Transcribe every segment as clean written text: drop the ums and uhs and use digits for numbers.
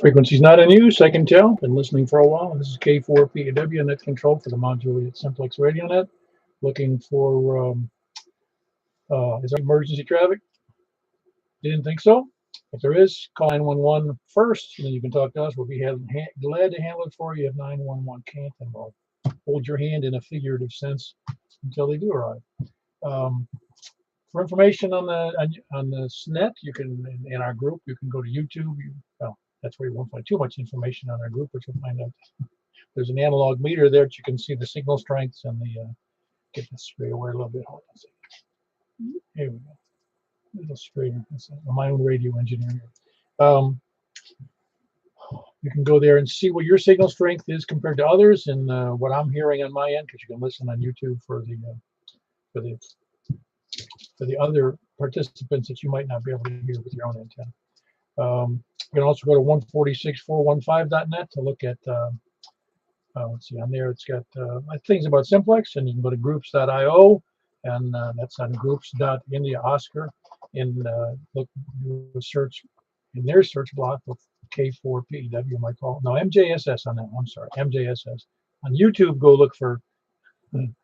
Frequency's not in use, I can tell. Been listening for a while. This is K4PW net control for the module at Simplex Radio Net. Looking for is there emergency traffic? Didn't think so. If there is, call 911 first, and then you can talk to us. We'll be glad to handle it for you if 911 can't, and we'll hold your hand in a figurative sense until they do arrive. For information on the SNET, you can in our group. You can go to YouTube. Well, that's where you won't find too much information on our group, but you'll find out there's an analog meter there that you can see the signal strengths and the get this straight away a little bit. Hold on a second. Here we go. A little straighter. That's my own radio engineer here. You can go there and see what your signal strength is compared to others, and what I'm hearing on my end, because you can listen on YouTube for the other participants that you might not be able to hear with your own antenna. You can also go to 146.415.net to look at. Let's see, on there it's got things about Simplex, and you can go to groups.io, and that's on groups.India Oscar. And look, do a search in their search block with K4PEW, might call it. No, MJSS on that. I'm sorry, MJSS. On YouTube, go look for on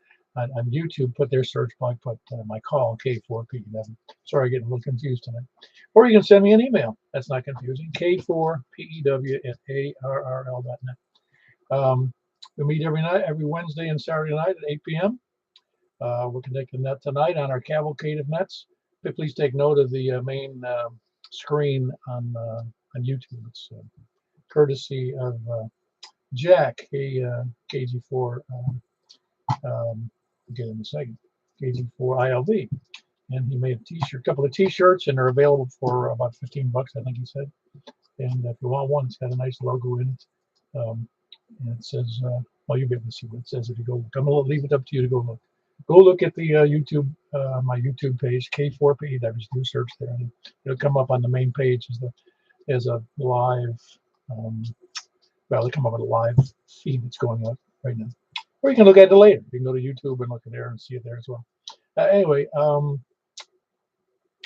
YouTube. Put their search block. Put my call K4PEW. Sorry, I'm getting a little confused tonight. Or you can send me an email. That's not confusing. K4PEW@ARRL.net. We meet every night, every Wednesday and Saturday night at 8 p.m. We're connecting that tonight on our Cavalcade of Nets. But please take note of the main screen on YouTube. It's courtesy of Jack, KG4. I'll get in a second. KG4 ILV, and he made a couple of T-shirts, and they're available for about $15, I think he said. And if you want one, it's got a nice logo in it. And it says, well, you'll be able to see what it says if you go look. I'm going to leave it up to you to go look. Go look at the YouTube, my YouTube page, K4P. There's do search there, and it'll come up on the main page as a live. Well, it'll come up with a live feed that's going on right now. Or you can look at it later. You can go to YouTube and look at there and see it there as well. Anyway,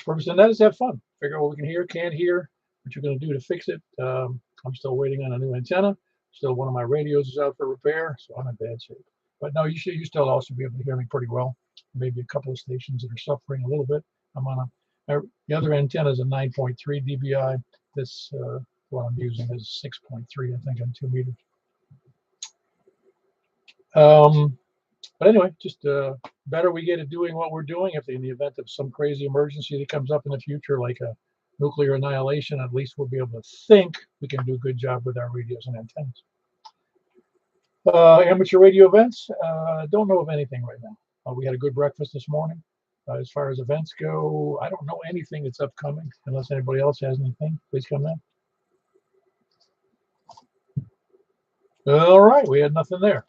purpose of that is have fun. Figure out what we can hear, can't hear, what you're going to do to fix it. I'm still waiting on a new antenna. Still, one of my radios is out for repair, so I'm in bad shape. But no, you still also be able to hear me pretty well. Maybe a couple of stations that are suffering a little bit. I'm on the other antenna is a 9.3 dBi. This one I'm using is 6.3, I think, on 2 meters. But anyway, just better we get at doing what we're doing. If in the event of some crazy emergency that comes up in the future, like a nuclear annihilation, at least we'll be able to think we can do a good job with our radios and antennas. Amateur radio events, don't know of anything right now. We had a good breakfast this morning. As far as events go, I don't know anything that's upcoming. Unless anybody else has anything, please come in. All right, we had nothing there.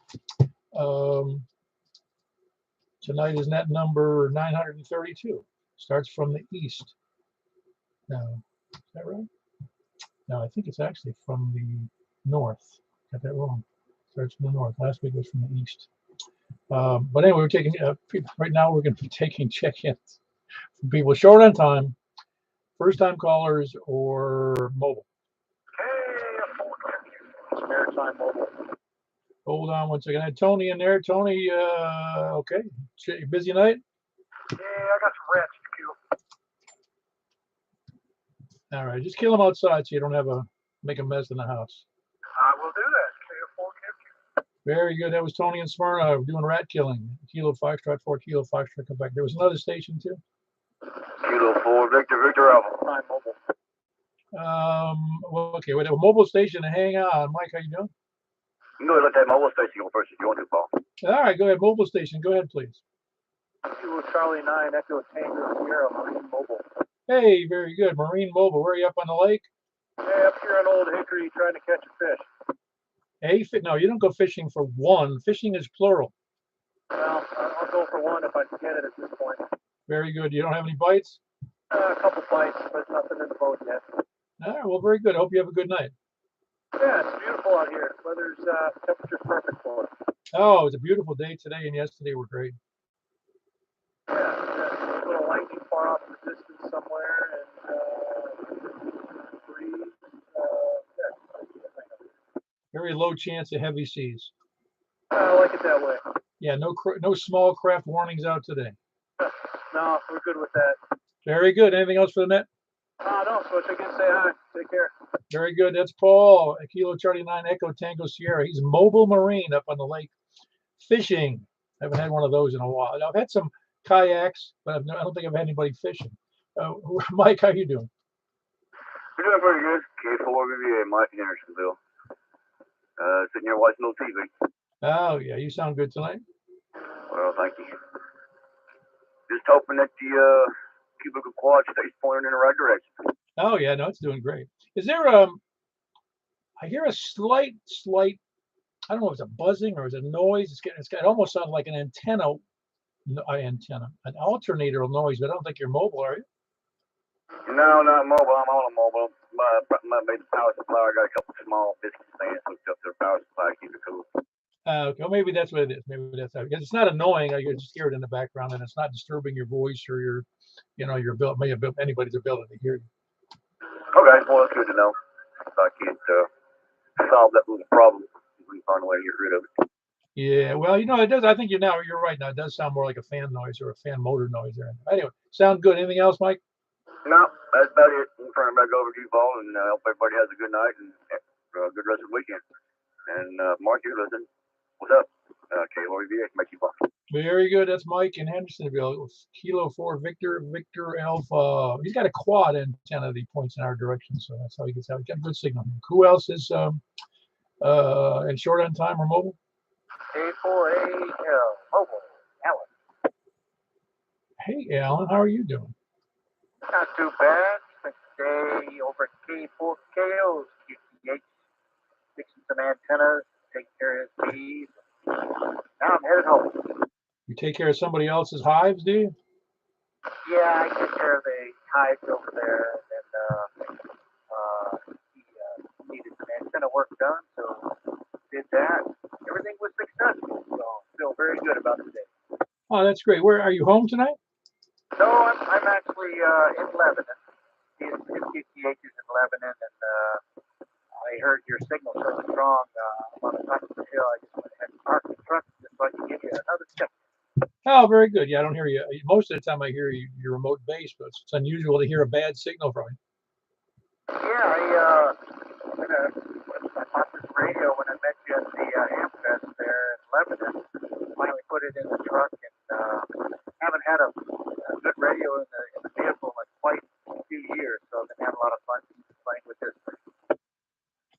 Tonight is net number 932. Starts from the east. Now, is that right? No, I think it's actually from the north. Got that wrong. Starts from the north. Last week was from the east. But anyway, we're taking right now. We're going to be taking check-ins from people short on time, first-time callers, or mobile. Maritime mobile. Hold on one second. I had Tony in there. Tony, okay. Busy night? Yeah, I got some rats to kill. All right, just kill them outside so you don't have make a mess in the house. I will do that. Very good. That was Tony in Smyrna doing rat killing. Kilo Foxtrot 4 Kilo Foxtrot. Come back. There was another station too. Kilo 4 Victor Alpha. Well, okay. Wait, a mobile station. Hang on, Mike. How you doing? You can go ahead and let that mobile station go first if you want to, Paul. All right, go ahead. Mobile station. Go ahead, please. Kilo Charlie 9 Echo Tango Sierra Marine Mobile. Hey, very good. Marine Mobile. Where are you, up on the lake? Yeah, up here on Old Hickory trying to catch a fish. No, you don't go fishing for one. Fishing is plural. Well, I'll go for one if I can get it at this point. Very good. You don't have any bites? A couple bites, but nothing in the boat yet. All right, well, very good. I hope you have a good night. Yeah, it's beautiful out here. Weather's temperature's perfect for it. Oh, it's a beautiful day today, and yesterday were great. Yeah, a little lightning far off in the distance somewhere, and breeze. Yeah, very low chance of heavy seas. I like it that way. Yeah, no small craft warnings out today. No, we're good with that. Very good. Anything else for the net? No, switch again, say hi. Take care. Very good. That's Paul, Kilo Charlie 9 Echo Tango Sierra. He's mobile marine up on the lake fishing. I haven't had one of those in a while. I've had some kayaks, but I don't think I've had anybody fishing. Mike, how you doing? We're doing pretty good. K4VVA, Mike in Hendersonville. Sitting here watching a little TV. Oh, yeah. You sound good tonight. Well, thank you. Just hoping that the cubicle quad stays pointing in the right direction. Oh, yeah. No, it's doing great. Is there I hear a slight, I don't know if it's a buzzing or is it a noise. It almost sounds like an an alternator noise, but I don't think you're mobile, are you? No, not mobile. I'm on a mobile. My main power supply. I got a couple small biscuit stands hooked up to the power supply to keep it cool. Okay, well, maybe that's what it is. Maybe that's how, because it's not annoying. I can just hear it in the background, and it's not disturbing your voice or your anybody's ability to hear you. Okay, well, that's good to know. If I can't solve that little problem, we can find a way to get rid of it. Yeah, well, it does. I think you're right now. It does sound more like a fan noise or a fan motor noise there. Anyway, sound good. Anything else, Mike? No, that's about it. I'm turning back over to you, Paul, and hope everybody has a good night and a good rest of the weekend. And Mark, you're listening. What's up? K4VVA, make you buck. Very good. That's Mike in Hendersonville. Kilo 4 Victor Alpha. He's got a quad antenna that he points in our direction, so that's how he gets out. He's got a good signal. Who else is and short on time or mobile? K4A mobile. Alan. Hey, Alan, how are you doing? Not too bad. Spent the day over at K4KO's QTH, fixing some antennas, taking care of his bees. Now I'm headed home. You take care of somebody else's hives, do you? Yeah, I take care of the hives over there, and he needed some antenna work done, so did that. Everything was successful, so I feel very good about the day. Oh, that's great. Where are you home tonight? No, I'm actually in Lebanon. His QTH is in Lebanon, and I heard your signal so strong on the top of the hill. I just went ahead and parked the truck just so I could give you another tip. Oh, very good. Yeah, I don't hear you. Most of the time I hear your remote base, but it's unusual to hear a bad signal from you. Yeah, I bought this radio when I met you at the Amfest there in Lebanon. Finally put it in the truck, and haven't had a good radio in the vehicle in quite a few years, so I've been having a lot of fun playing with this thing.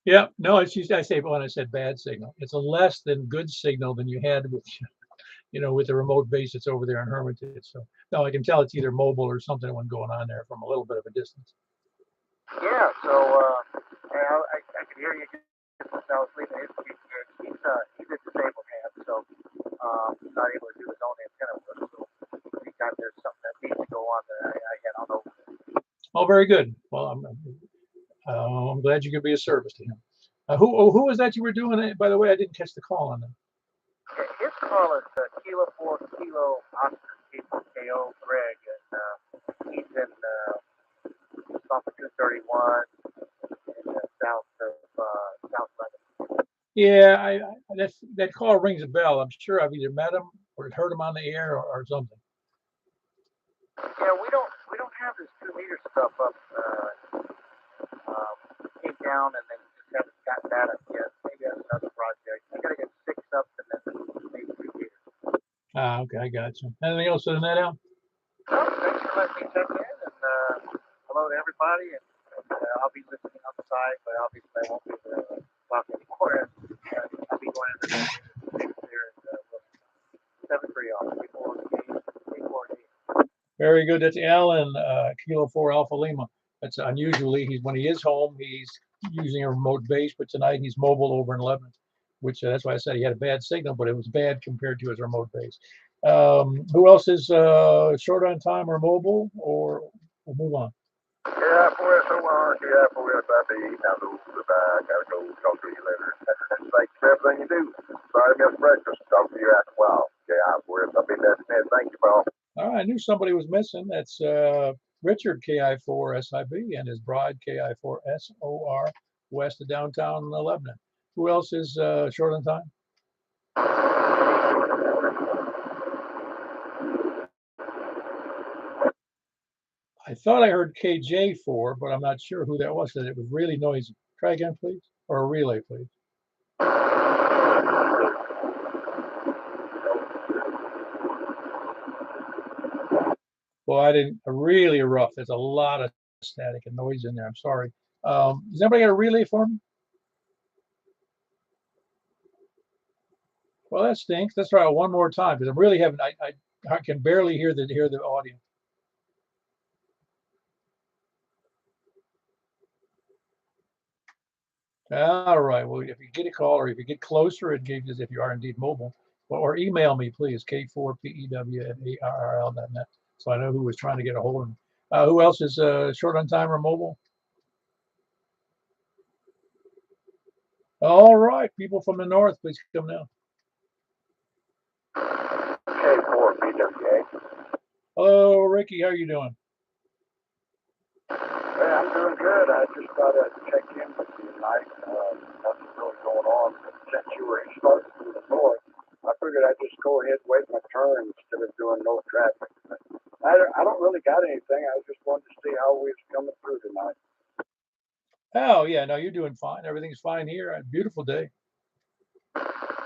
Yeah, no, I say when I said bad signal, it's a less than good signal than you had with with the remote base that's over there in Hermitage. So no, I can tell it's either mobile or something going on there from a little bit of a distance. Yeah, so I could hear you just as I was leaving his QTH. He's a disabled hand, so he's not able to do his own antenna work. So anytime there's something that needs to go on there, I get on over. Oh, very good. Well, I'm glad you could be of service to him. Who was that you were doing? By the way, I didn't catch the call on that. His call is Kilo 4 Kilo Oscar K4KO Greg, and he's in off of 231 in the south of South Lebanon. Yeah, that call rings a bell. I'm sure I've either met him or heard him on the air or something. Yeah, we don't have this 2 meter stuff up. Came down and then just haven't gotten that up yet. Maybe that's another project. I gotta get 6 up and then maybe 2 meters. Okay, I got you. Anything else other than that, Al? No, thanks for letting me check in, and hello to everybody. And I'll be listening on the side, but obviously I won't be able to talk anymore. I'll be going into the next there at 7-3 off before K4A. Very good. That's Alan, Kilo 4 Alpha Lima. That's unusually when he is home, he's using a remote base, but tonight he's mobile over in Lebanon, which that's why I said he had a bad signal, but it was bad compared to his remote base. Who else is short on time or mobile, or we'll move on? Yeah, for SOR, gotta go talk to you later. Thanks for everything you do. Sorry I missed breakfast. Talk to you after a while. Yeah, I'll be that. Thank you, Paul. All right, I knew somebody was missing. That's Richard KI4 SIB and his bride KI4 SOR west of downtown Lebanon. Who else is short on time? I thought I heard KJ4, but I'm not sure who that was because it was really noisy. Try again, please, or a relay, please. Well, I didn't really rough. There's a lot of static and noise in there. I'm sorry. Does anybody got a relay for me? Well, that stinks. Let's try it one more time because I'm really having. I can barely hear the audio. All right. Well, if you get a call or if you get closer, it gives us if you are indeed mobile. Well, or email me, please, k4pew@arrl.net, so I know who was trying to get a hold of me. Who else is short on time or mobile? All right, people from the north, please come now. K4PWA. Hello, Ricky. How are you doing? Hey, I'm doing good. I just thought I'd check in with you tonight. Nothing really going on. Since you were starting from the north, I figured I'd just go ahead and wait my turn instead of doing no traffic. I don't really got anything. I just wanted to see how we was coming through tonight. Oh, yeah. No, you're doing fine. Everything's fine here. A beautiful day.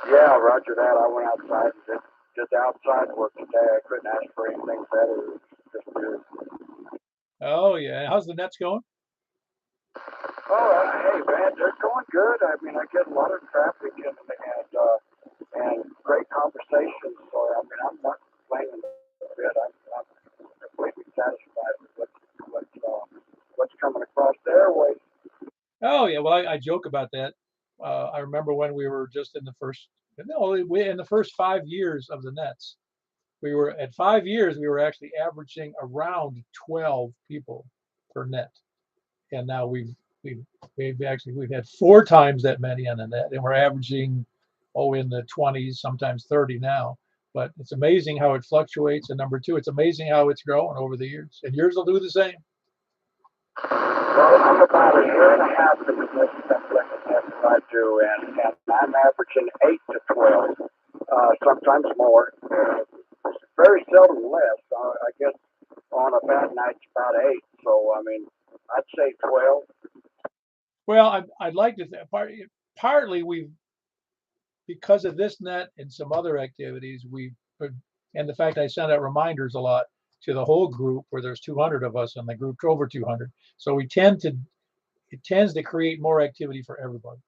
Yeah, roger that. I went outside and did the outside work today. I couldn't ask for anything better. It was just good. Oh, yeah. How's the Nets going? Oh, hey, man, they're going good. I mean, I get a lot of traffic and great conversations. So, I mean, I'm not complaining a bit. I'm completely satisfied with what's coming across their way. Oh, yeah. Well, I joke about that. I remember when we were just in the first 5 years of the Nets. We were at 5 years. We were actually averaging around 12 people per net, and now we've had 4 times that many on the net, and we're averaging in the 20s, sometimes 30 now. But it's amazing how it fluctuates. And number two, it's amazing how it's growing over the years. And yours will do the same. Well, I'm about a year and a half in the business that I do, and I'm averaging 8 to 12, sometimes more. Very seldom less. I guess on a bad night it's about 8. So I mean, I'd say 12. Well, I'd like to partly we've because of this net and some other activities and the fact I send out reminders a lot to the whole group where there's 200 of us in the group, over 200. So it tends to create more activity for everybody.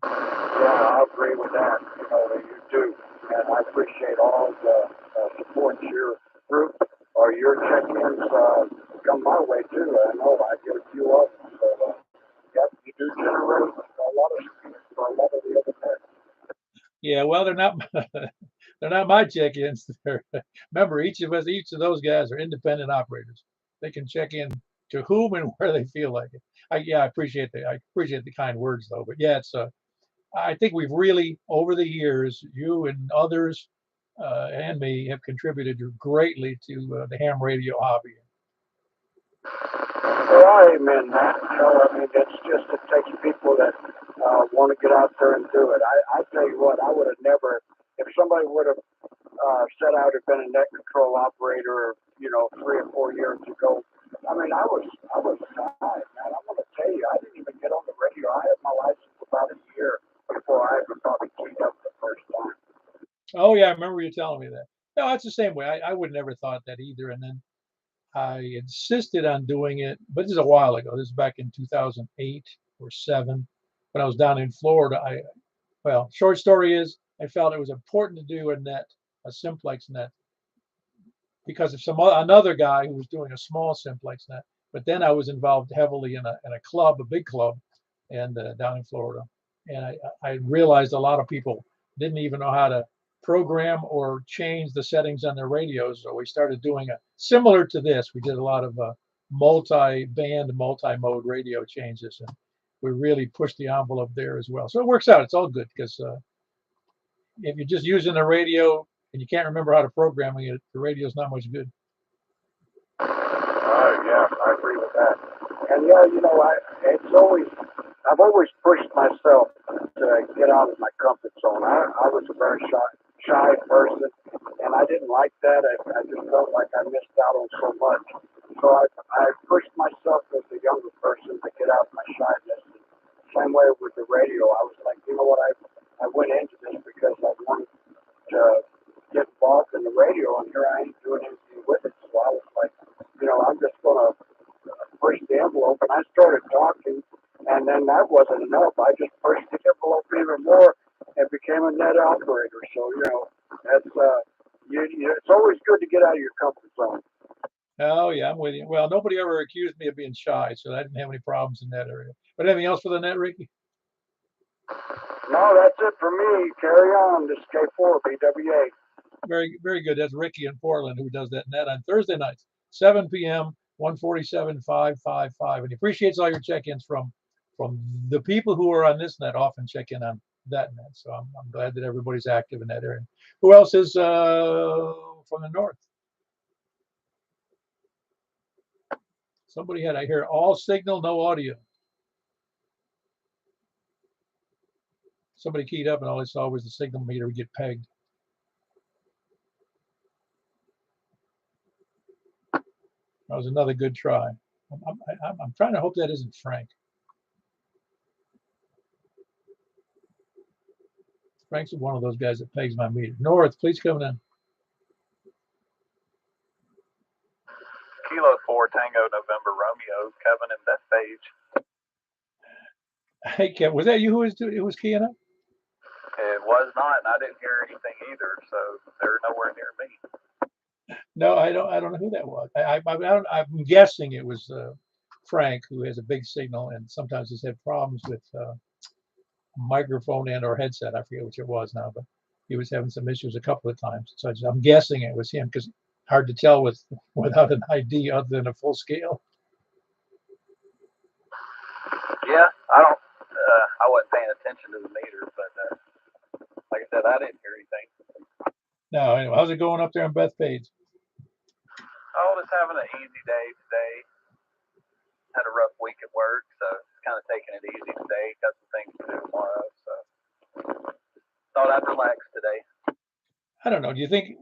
Yeah, I agree with that. You know, you do, and I appreciate all the support your group or your check-ins come my way too. I know I get a few of them. So, yep, you do generate a lot of support for a lot of the other men. Yeah, well, they're not they're not my check-ins. Remember, each of those guys are independent operators. They can check in to whom and where they feel like it. I appreciate the kind words though. But yeah, it's I think we've really over the years, you and others and me have contributed greatly to the ham radio hobby. Well, amen, Matt. You know, I mean, it takes people that want to get out there and do it. I tell you what, I would have never, if somebody would have said I would have been a net control operator, 3 or 4 years ago. I mean, I was shy, man. I'm going to tell you, I didn't even get on the radio. I had my license about a year before I ever probably keyed up the first time. Oh yeah, I remember you telling me that. No, it's the same way. I would never thought that either. And then I insisted on doing it, but this is a while ago. This is back in 2008 or 7 when I was down in Florida. Short story is I felt it was important to do a simplex net, because of another guy who was doing a small simplex net. But then I was involved heavily in a club, a big club, and down in Florida, and I realized a lot of people didn't even know how to program or change the settings on their radios. So we started doing similar to this. We did a lot of multi-band, multi-mode radio changes, and we really pushed the envelope there as well. So it works out. It's all good because if you're just using the radio and you can't remember how to program it, the radio's not much good. Yeah, I agree with that. And yeah, it's always I've always pushed myself to get out of my comfort zone. I was a very shy person, and I didn't like that. I just felt like I missed out on so much. So I pushed myself as a younger person to get out of my shyness. Same way with the radio. I was like, you know what, I went into this because I wanted to get involved in the radio, and here I ain't doing anything with it. So I was like, you know, I'm just going to push the envelope, and I started talking, and then that wasn't enough. I just pushed the envelope even more and became a net operator. So, you know, that's, it's always good to get out of your comfort zone. Oh yeah, I'm with you. Well, nobody ever accused me of being shy, so I didn't have any problems in that area. But anything else for the net, Ricky? No, that's it for me. Carry on. This is K4 BWA. Very, very good. That's Ricky in Portland who does that net on Thursday nights, 7 p.m., 147-555. And he appreciates all your check-ins from the people who are on this net often check in on that net. So I'm glad that everybody's active in that area. Who else is from the north? Somebody had, I hear, all signal, no audio. Somebody keyed up and all I saw was the signal meter would get pegged. That was another good try. I'm trying to hope that isn't Frank. Frank's one of those guys that pegs my meter. North, please come in. Kilo 4 Tango November Romeo, Kevin and Bethpage. Hey, Kevin, was that you who was keying up? It was not, and I didn't hear anything either, so they're nowhere near me. No, I don't know who that was. I'm guessing it was Frank, who has a big signal and sometimes has had problems with microphone and or headset. I forget which it was now, but he was having some issues a couple of times. So I'm guessing it was him because hard to tell without an ID other than a full scale. Yeah, I wasn't paying attention to the meter, but like I said, I didn't hear anything. No, anyway, how's it going up there in Bethpage? Oh, just having an easy day today. Had a rough week at work, so just kind of taking it easy today. Got some things to do tomorrow, so thought I'd relax today. I don't know. Do you think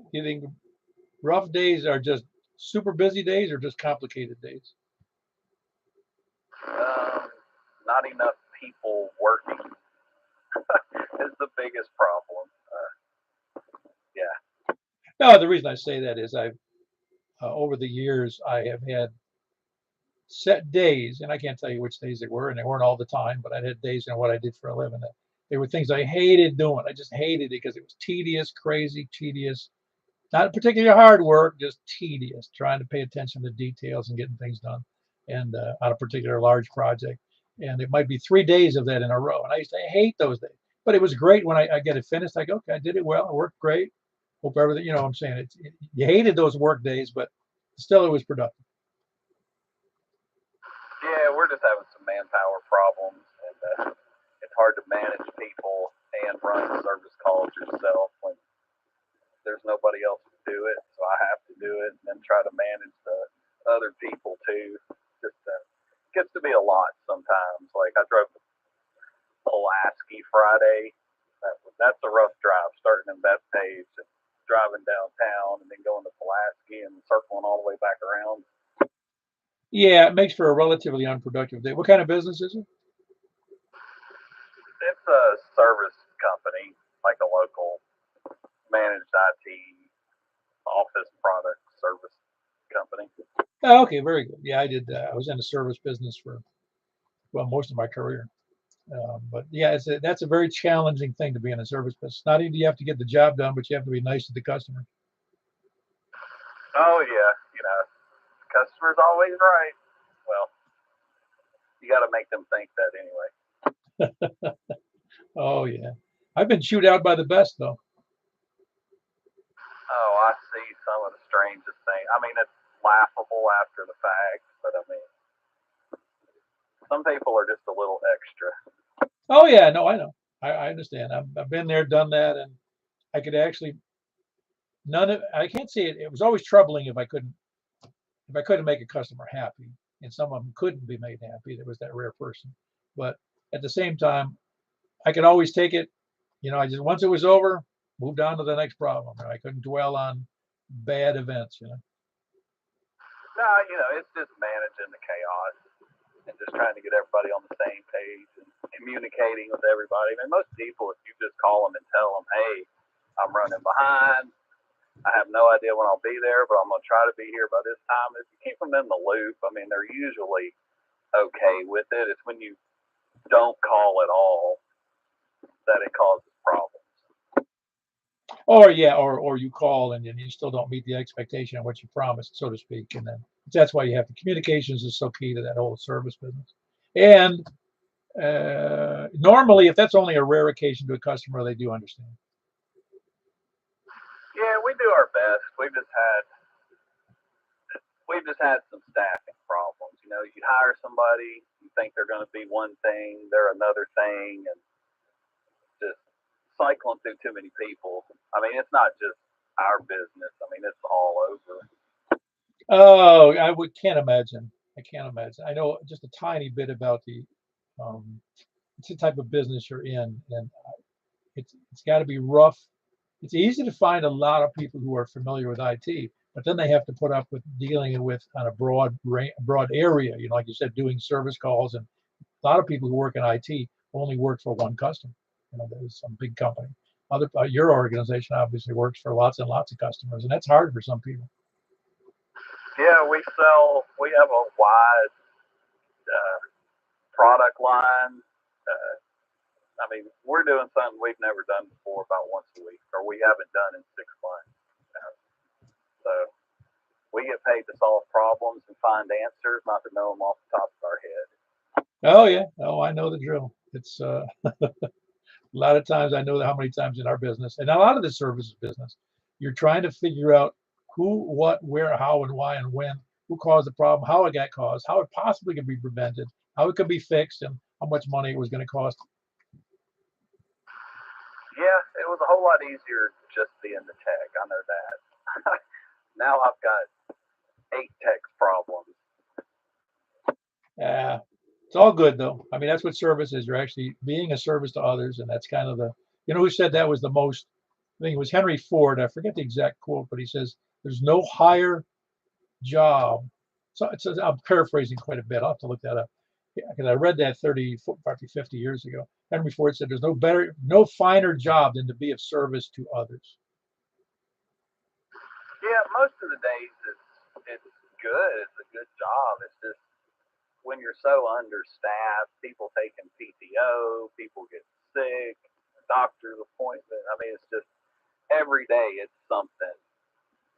rough days are just super busy days or just complicated days? Not enough people working is the biggest problem. Yeah. No, the reason I say that is over the years I have had set days, and I can't tell you which days they were, and they weren't all the time, but I had days in what I did for a living that they were things I hated doing. I just hated it because it was tedious, crazy, tedious. Not particularly hard work, just tedious, trying to pay attention to details and getting things done, and on a particular large project. And it might be 3 days of that in a row. And I used to hate those days. But it was great when I get it finished. I go, okay, I did it well. It worked great. Hope everything, you know what I'm saying? You hated those work days, but still it was productive. Yeah, we're just having some manpower problems, and it's hard to manage people and run service calls yourself when there's nobody else to do it. So I have to do it and then try to manage the other people too. Just gets to be a lot sometimes. Like I drove to Pulaski Friday. That's a rough drive, starting in Bethpage and driving downtown and then going to Pulaski and circling all the way back around. Yeah, it makes for a relatively unproductive day. What kind of business is it? It's a service company, like a local managed IT office product service company. Oh, okay, very good. Yeah, I did. I was in the service business for most of my career. But yeah, that's a very challenging thing to be in a service business. Not only do you have to get the job done, but you have to be nice to the customer. Oh yeah, customer's always right. Well, you got to make them think that anyway. Oh yeah, I've been chewed out by the best though. Oh, I see some of the strangest things. I mean, it's laughable after the fact, but I mean, some people are just a little extra. Oh yeah, no, I know. I understand. I've been there, done that, and I could actually I can't say it. It was always troubling if I couldn't make a customer happy, and some of them couldn't be made happy. There was that rare person, but at the same time, I could always take it. I just once it was over, moved on to the next problem. I couldn't dwell on bad events. No, it's just managing the chaos and just trying to get everybody on the same page and communicating with everybody. I mean, most people, if you just call them and tell them, hey, I'm running behind, I have no idea when I'll be there, but I'm going to try to be here by this time. If you keep them in the loop, I mean, they're usually okay with it. It's when you don't call at all that it causes problems. Or you call and you still don't meet the expectation of what you promised, so to speak. And then that's why you have the communications is so key to that whole service business. And normally, if that's only a rare occasion to a customer, they do understand. Yeah, we do our best. We've just had some staffing problems. You hire somebody, you think they're going to be one thing, they're another thing, and just cycling through too many people. I mean, it's not just our business. I mean, it's all over. Oh, can't imagine. I can't imagine. I know just a tiny bit about it's the type of business you're in, and it's got to be rough. It's easy to find a lot of people who are familiar with IT, but then they have to put up with dealing with on a broad area. Like you said, doing service calls, and a lot of people who work in IT only work for one customer. There's some big company. Your organization obviously works for lots and lots of customers, and that's hard for some people. Yeah, we have a wide product line. I mean, we're doing something we've never done before about once a week, or we haven't done in 6 months. So we get paid to solve problems and find answers, not to know them off the top of our head. Oh yeah, I know the drill. It's a lot of times I know how many times in our business, and a lot of the services business, you're trying to figure out who, what, where, how, and why, and when, who caused the problem, how it got caused, how it possibly could be prevented, how it could be fixed, and how much money it was going to cost. Yeah, it was a whole lot easier just being the tech. I know that. Now I've got 8 tech problems. Yeah, it's all good though. I mean, that's what service is. You're actually being a service to others, and that's kind of who said that was the most. I think it was Henry Ford. I forget the exact quote, but he says there's no higher job. So I'm paraphrasing quite a bit. I'll have to look that up because I read that 30, 40, 50 years ago. Henry Ford said there's no finer job than to be of service to others. Yeah, most of the days it's good. It's a good job. It's just when you're so understaffed, people taking PTO, people get sick, doctor's appointment. I mean, it's just every day it's something.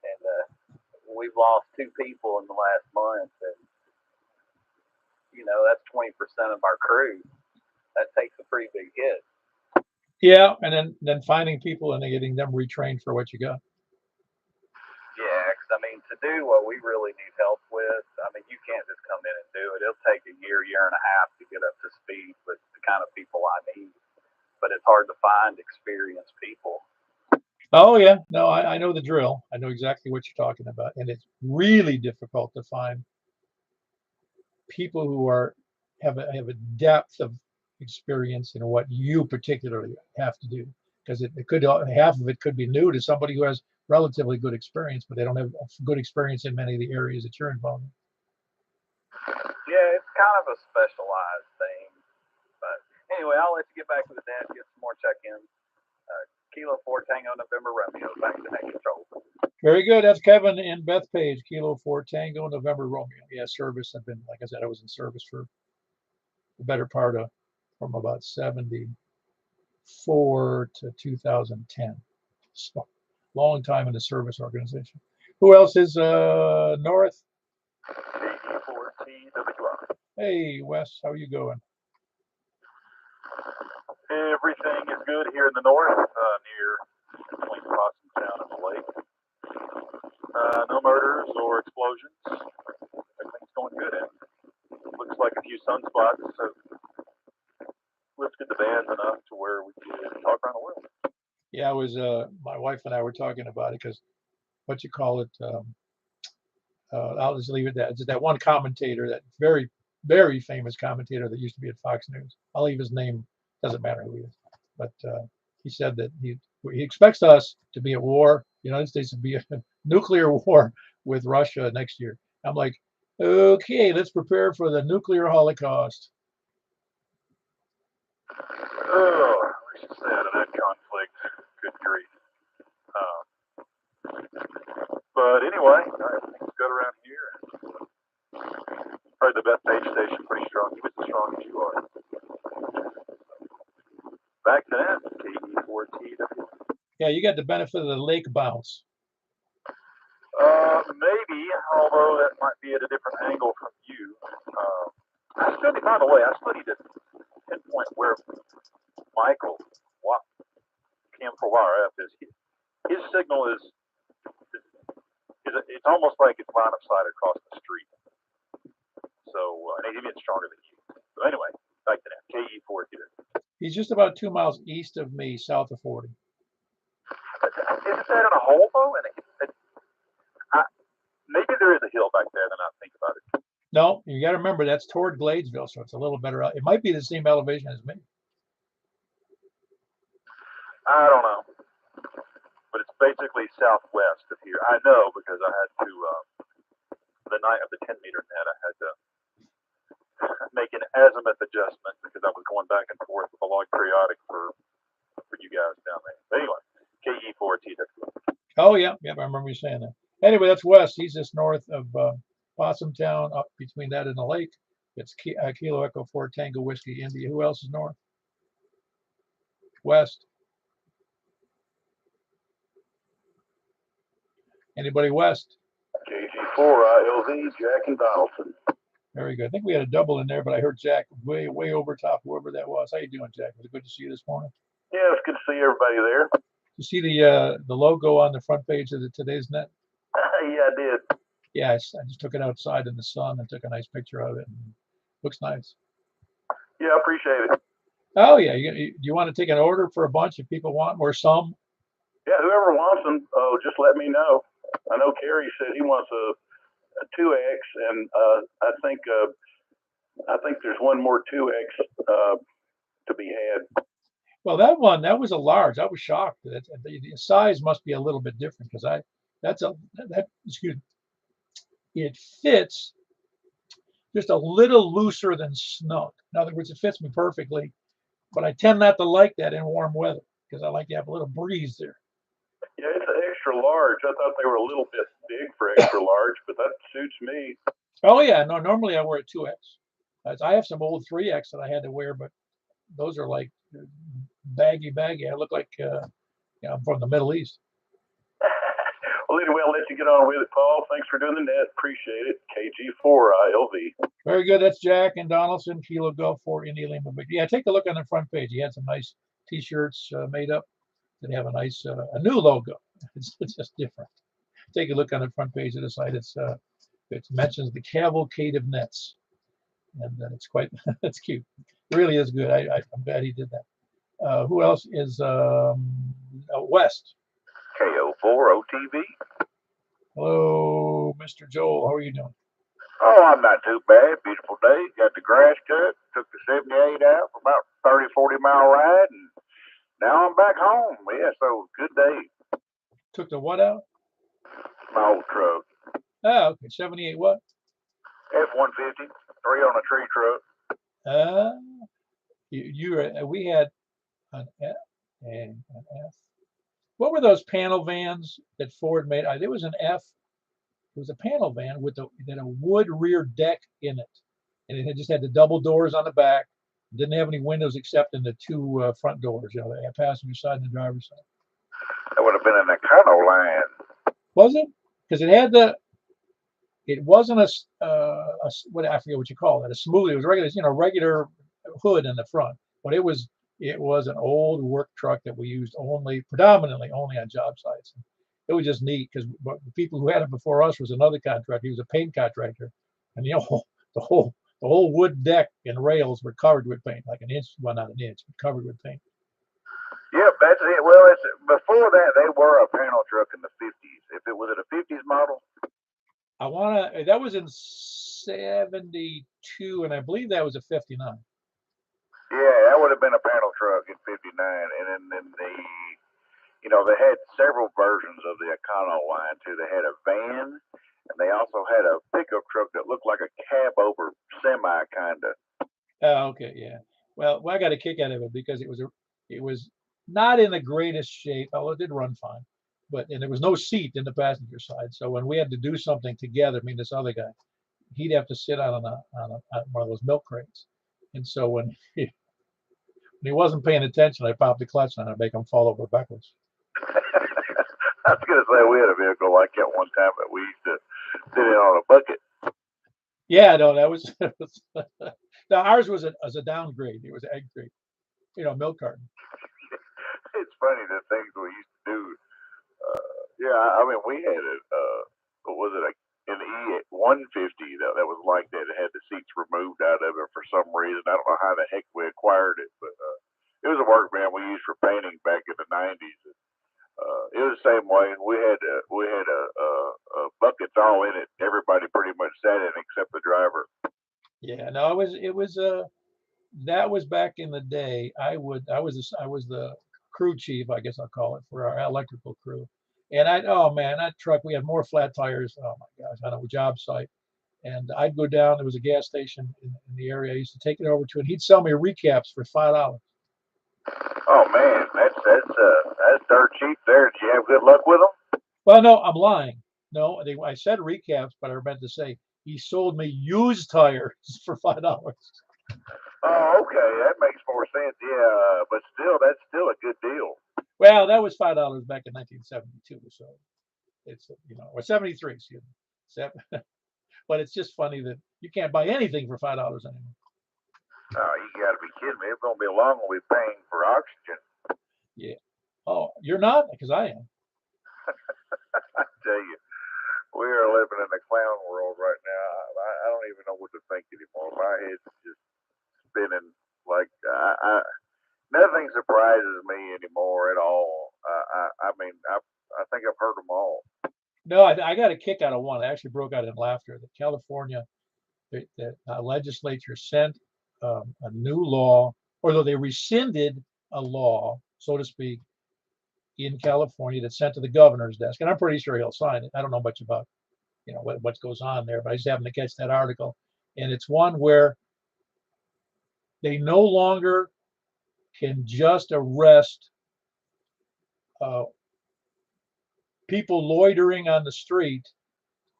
And we've lost 2 people in the last month, and that's 20% of our crew. That takes a pretty big hit. Yeah, and then finding people and then getting them retrained for what you got. Yeah, because I mean, to do what we really need help with, I mean, you can't just come in and do it. It'll take a year and a half to get up to speed with the kind of people I need. But it's hard to find experienced people. Oh yeah, no, I know the drill. I know exactly what you're talking about, and it's really difficult to find people who have a depth of experience in what you particularly have to do, because it could half of it could be new to somebody who has relatively good experience, but they don't have good experience in many of the areas that you're involved in. Yeah, it's kind of a specialized thing. But anyway, I'll let you get back to the desk, get some more check-ins. Kilo 4 Tango November Romeo, back to net control. Very good. That's Kevin and Beth Page, Kilo 4 Tango November Romeo. Yeah, service. I've been, like I said, I was in service for the better part of from about 74 to 2010. So long time in the service organization. Who else is north? Hey, Wes, how are you going? Everything is good here in the north, near between Possumtown and the lake. No murders or explosions. Everything's going good. And looks like a few sunspots have lifted the band enough to where we can talk around the world. Yeah, I was. My wife and I were talking about it because, what you call it? I'll just leave it at that. It's that one commentator, that very very famous commentator that used to be at Fox News. I'll leave his name. Doesn't matter who he is. But he said that he expects us to be at war, the United States to be a nuclear war with Russia next year. I'm like, okay, let's prepare for the nuclear holocaust. Oh, we should stay out of that conflict. Good grief. But anyway, everything's good around here. Probably the best page station, pretty strong. Even as strong as you are. Back to that, KE4TW. Yeah, you got the benefit of the lake bounce. Maybe, although that might be at a different angle from you. I studied, by the way, I studied at pinpoint where Michael Cam4YRF is. His signal is it's almost like it's line of sight across the street. So, and he's even stronger than you. So anyway, back to that, KE4TW. He's just about 2 miles east of me, south of 40. Isn't that in a hole, though? Maybe there is a hill back there, then I think about it. No, you got to remember that's toward Gladesville, so it's a little better. It might be the same elevation as me. I don't know. But it's basically southwest of here. I know because I had to, the night of the 10-meter net, I had to make an azimuth adjustment because I was going back and forth with a log periodic for you guys down there. But anyway, KE4TW. Oh, yeah. I remember you saying that. Anyway, that's west. He's just north of Possum Town, up between that and the lake. It's Kilo Echo 4 Tango Whiskey India. Who else is north? West. Anybody west? KG4ILV, Jack and Donaldson. Very good. I think we had a double in there, but I heard Jack way over top, whoever that was. How you doing, Jack? Was it good to see you this morning? Yeah, it's good to see everybody there. You see the logo on the front page of today's net? Yeah, I did. Yeah, I just took it outside in the sun and took a nice picture of it. And looks nice. Yeah, I appreciate it. Oh, yeah. You want to take an order for a bunch if people want, or some? Yeah, whoever wants them, just let me know. I know Kerry said he wants a 2X, and I think there's one more 2X to be had. Well, that was a large. I was shocked. The size must be a little bit different because excuse me, it fits just a little looser than snug. In other words, it fits me perfectly, but I tend not to like that in warm weather because I like to have a little breeze there. Yeah, it's an extra large. I thought they were a little bit big for extra large, but that suits me. Oh yeah, no. Normally I wear a 2X. I have some old 3X that I had to wear, but those are like baggy. I look like I'm from the Middle East. Well, anyway, I'll let you get on with it, Paul. Thanks for doing the net. Appreciate it. KG4ILV. Very good. That's Jack and Donaldson, Kilo Golf 4 India Lima. But yeah, take a look on the front page. He had some nice T-shirts made up that have a nice, a new logo. It's just different. Take a look on the front page of the site. It mentions the Cavalcade of Nets, and it's quite it's cute. It really is good. I'm glad he did that. Who else is West? KO4OTV. Hello, Mr. Joel. How are you doing? Oh, I'm not too bad. Beautiful day. Got the grass cut. Took the 78 out for about 30, 40-mile ride, and now I'm back home. Yeah, so good day. Took the what out? My old truck. Oh, okay. 78 what? F-150. 3 on a tree truck. We had an F and an F. What were those panel vans that Ford made? There was an F. It was a panel van with a wood rear deck in it, and it just had the double doors on the back. It didn't have any windows except in the two front doors. The passenger side and the driver's side. That would have been in the Econo line. Was it? Because it had it wasn't what I forget what you call it. A smoothie. It was regular hood in the front, but it was an old work truck that we used predominantly only on job sites. It was just neat because the people who had it before us was another contractor. He was a paint contractor, and the whole wood deck and rails were covered with paint, like an inch, well, not an inch, but covered with paint. Yep, that's it. Well, before that, they were a panel truck in the 50s. If it was a 50s model, that was in 72, and I believe that was a 59. Yeah, that would have been a panel truck in '59, and then they had several versions of the Econo line too. They had a van, and they also had a pickup truck that looked like a cab over semi kind of. Oh, okay, yeah. Well, I got a kick out of it because it was not in the greatest shape, although it did run fine. And there was no seat in the passenger side. So when we had to do something together, I mean, this other guy, he'd have to sit out on one of those milk crates. And so when he wasn't paying attention, I popped the clutch on and make him fall over backwards. I was going to say we had a vehicle like that one time that we used to sit in on a bucket. Yeah, no, that was now ours was a downgrade. It was an egg crate, milk carton. It's funny the things we used to do. Yeah, I mean we had what was it, an E150 that was like that. It had the seats removed out of it for some reason. I don't know how the heck we acquired it, but it was a work van we used for painting back in the '90s. It was the same way, and we had buckets all in it. Everybody pretty much sat in except the driver. Yeah, no, it was that was back in the day. I was the crew chief, I guess I'll call it, for our electrical crew. And oh man, that truck, we had more flat tires. Oh my gosh, on a job site. And I'd go down, there was a gas station in the area. I used to take it over to, and he'd sell me recaps for $5. Oh man, that's dirt cheap there. Did you have good luck with them? Well, no, I'm lying. No, I said recaps, but I meant to say he sold me used tires for $5. Oh, okay, that makes more sense. Yeah, but still, that's still a good deal. Well, that was $5 back in 1972, so it's or 73, excuse me. But it's just funny that you can't buy anything for $5 anymore. Oh, you got to be kidding me! It's gonna be long when we're paying for oxygen. Yeah. Oh, you're not, because I am. I tell you, we are living in a clown world right now. I don't even know what to think anymore. My head's just spinning. Like nothing surprises me anymore at all. I mean, I think I've heard them all. No, I got a kick out of one. I actually broke out in laughter that California, the legislature sent a new law, or they rescinded a law, so to speak, in California that's sent to the governor's desk. And I'm pretty sure he'll sign it. I don't know much about, what goes on there, but I just happened to catch that article. And it's one where they no longer can just arrest people loitering on the street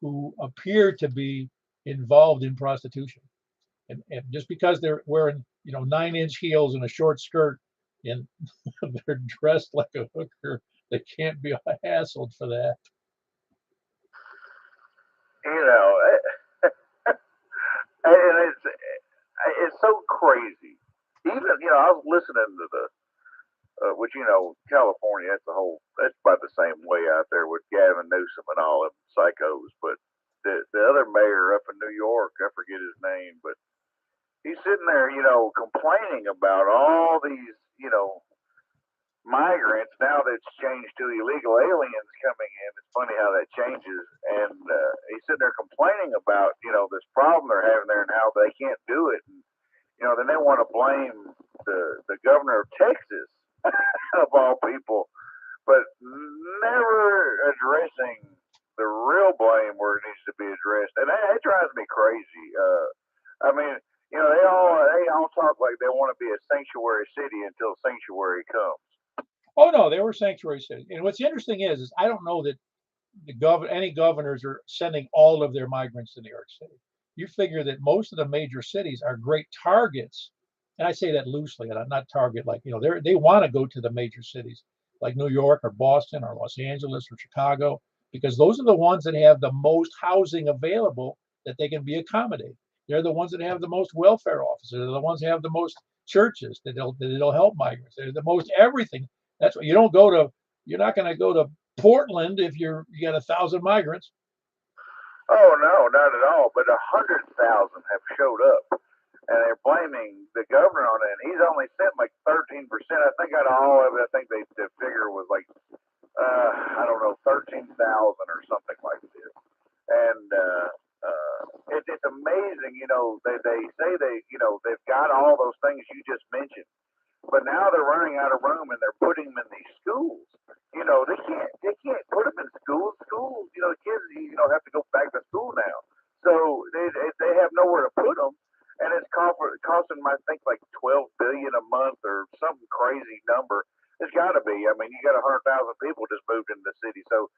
who appear to be involved in prostitution. And just because they're wearing, 9-inch heels and a short skirt and they're dressed like a hooker, they can't be hassled for that. And it's so crazy. Even I was listening to the which California, that's about the same way out there with Gavin Newsom and all them psychos. But the other mayor up in New York, I forget his name, but he's sitting there, complaining about all these, migrants now that's changed to illegal aliens coming in. It's funny how that changes. And he's sitting there complaining about, this problem they're having there and how they can't do it. And, then they want to blame the governor of Texas, of all people, but never addressing the real blame where it needs to be addressed. And that drives me crazy. I mean, they all talk like they want to be a sanctuary city until sanctuary comes. Oh no, they were sanctuary cities. And what's interesting is I don't know that any governors are sending all of their migrants to New York City. You figure that most of the major cities are great targets, and I say that loosely, and I'm not target like they want to go to the major cities like New York or Boston or Los Angeles or Chicago, because those are the ones that have the most housing available that they can be accommodated. They're the ones that have the most welfare offices. They're the ones that have the most churches that'll help migrants. They're the most everything. That's what you're not going to go to Portland if you got 1,000 migrants. Oh no, not at all. But 100,000 have showed up, and they're blaming the governor on it. And he's only sent like 13%. I think out of all of it, I think the figure was like I don't know, 13,000 or something like this. And it's amazing all those things you just mentioned. But now they're running out of room and they're putting them in these schools. They can't put them in schools. Schools, kids, have to go back to school now. So they have nowhere to put them, and it's costing them, I think, like $12 billion a month or some crazy number. It's got to be. I mean, you got 100,000 people just moved into the city. So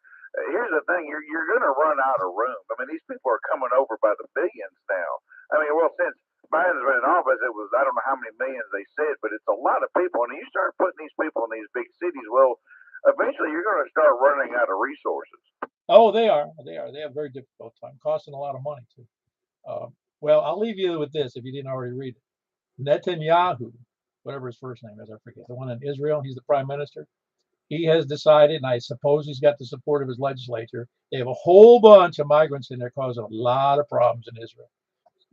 here's the thing: you're going to run out of room. I mean, these people are coming over by the billions now. I mean, well, since Biden's been in office, it was, I don't know how many millions they said, but it's a lot of people. And you start putting these people in these big cities, well, eventually you're going to start running out of resources. Oh, they are. They are. They have a very difficult time, costing a lot of money too. Well, I'll leave you with this if you didn't already read it. Netanyahu, whatever his first name is, I forget, the one in Israel, he's the prime minister. He has decided, and I suppose he's got the support of his legislature, they have a whole bunch of migrants in there causing a lot of problems in Israel.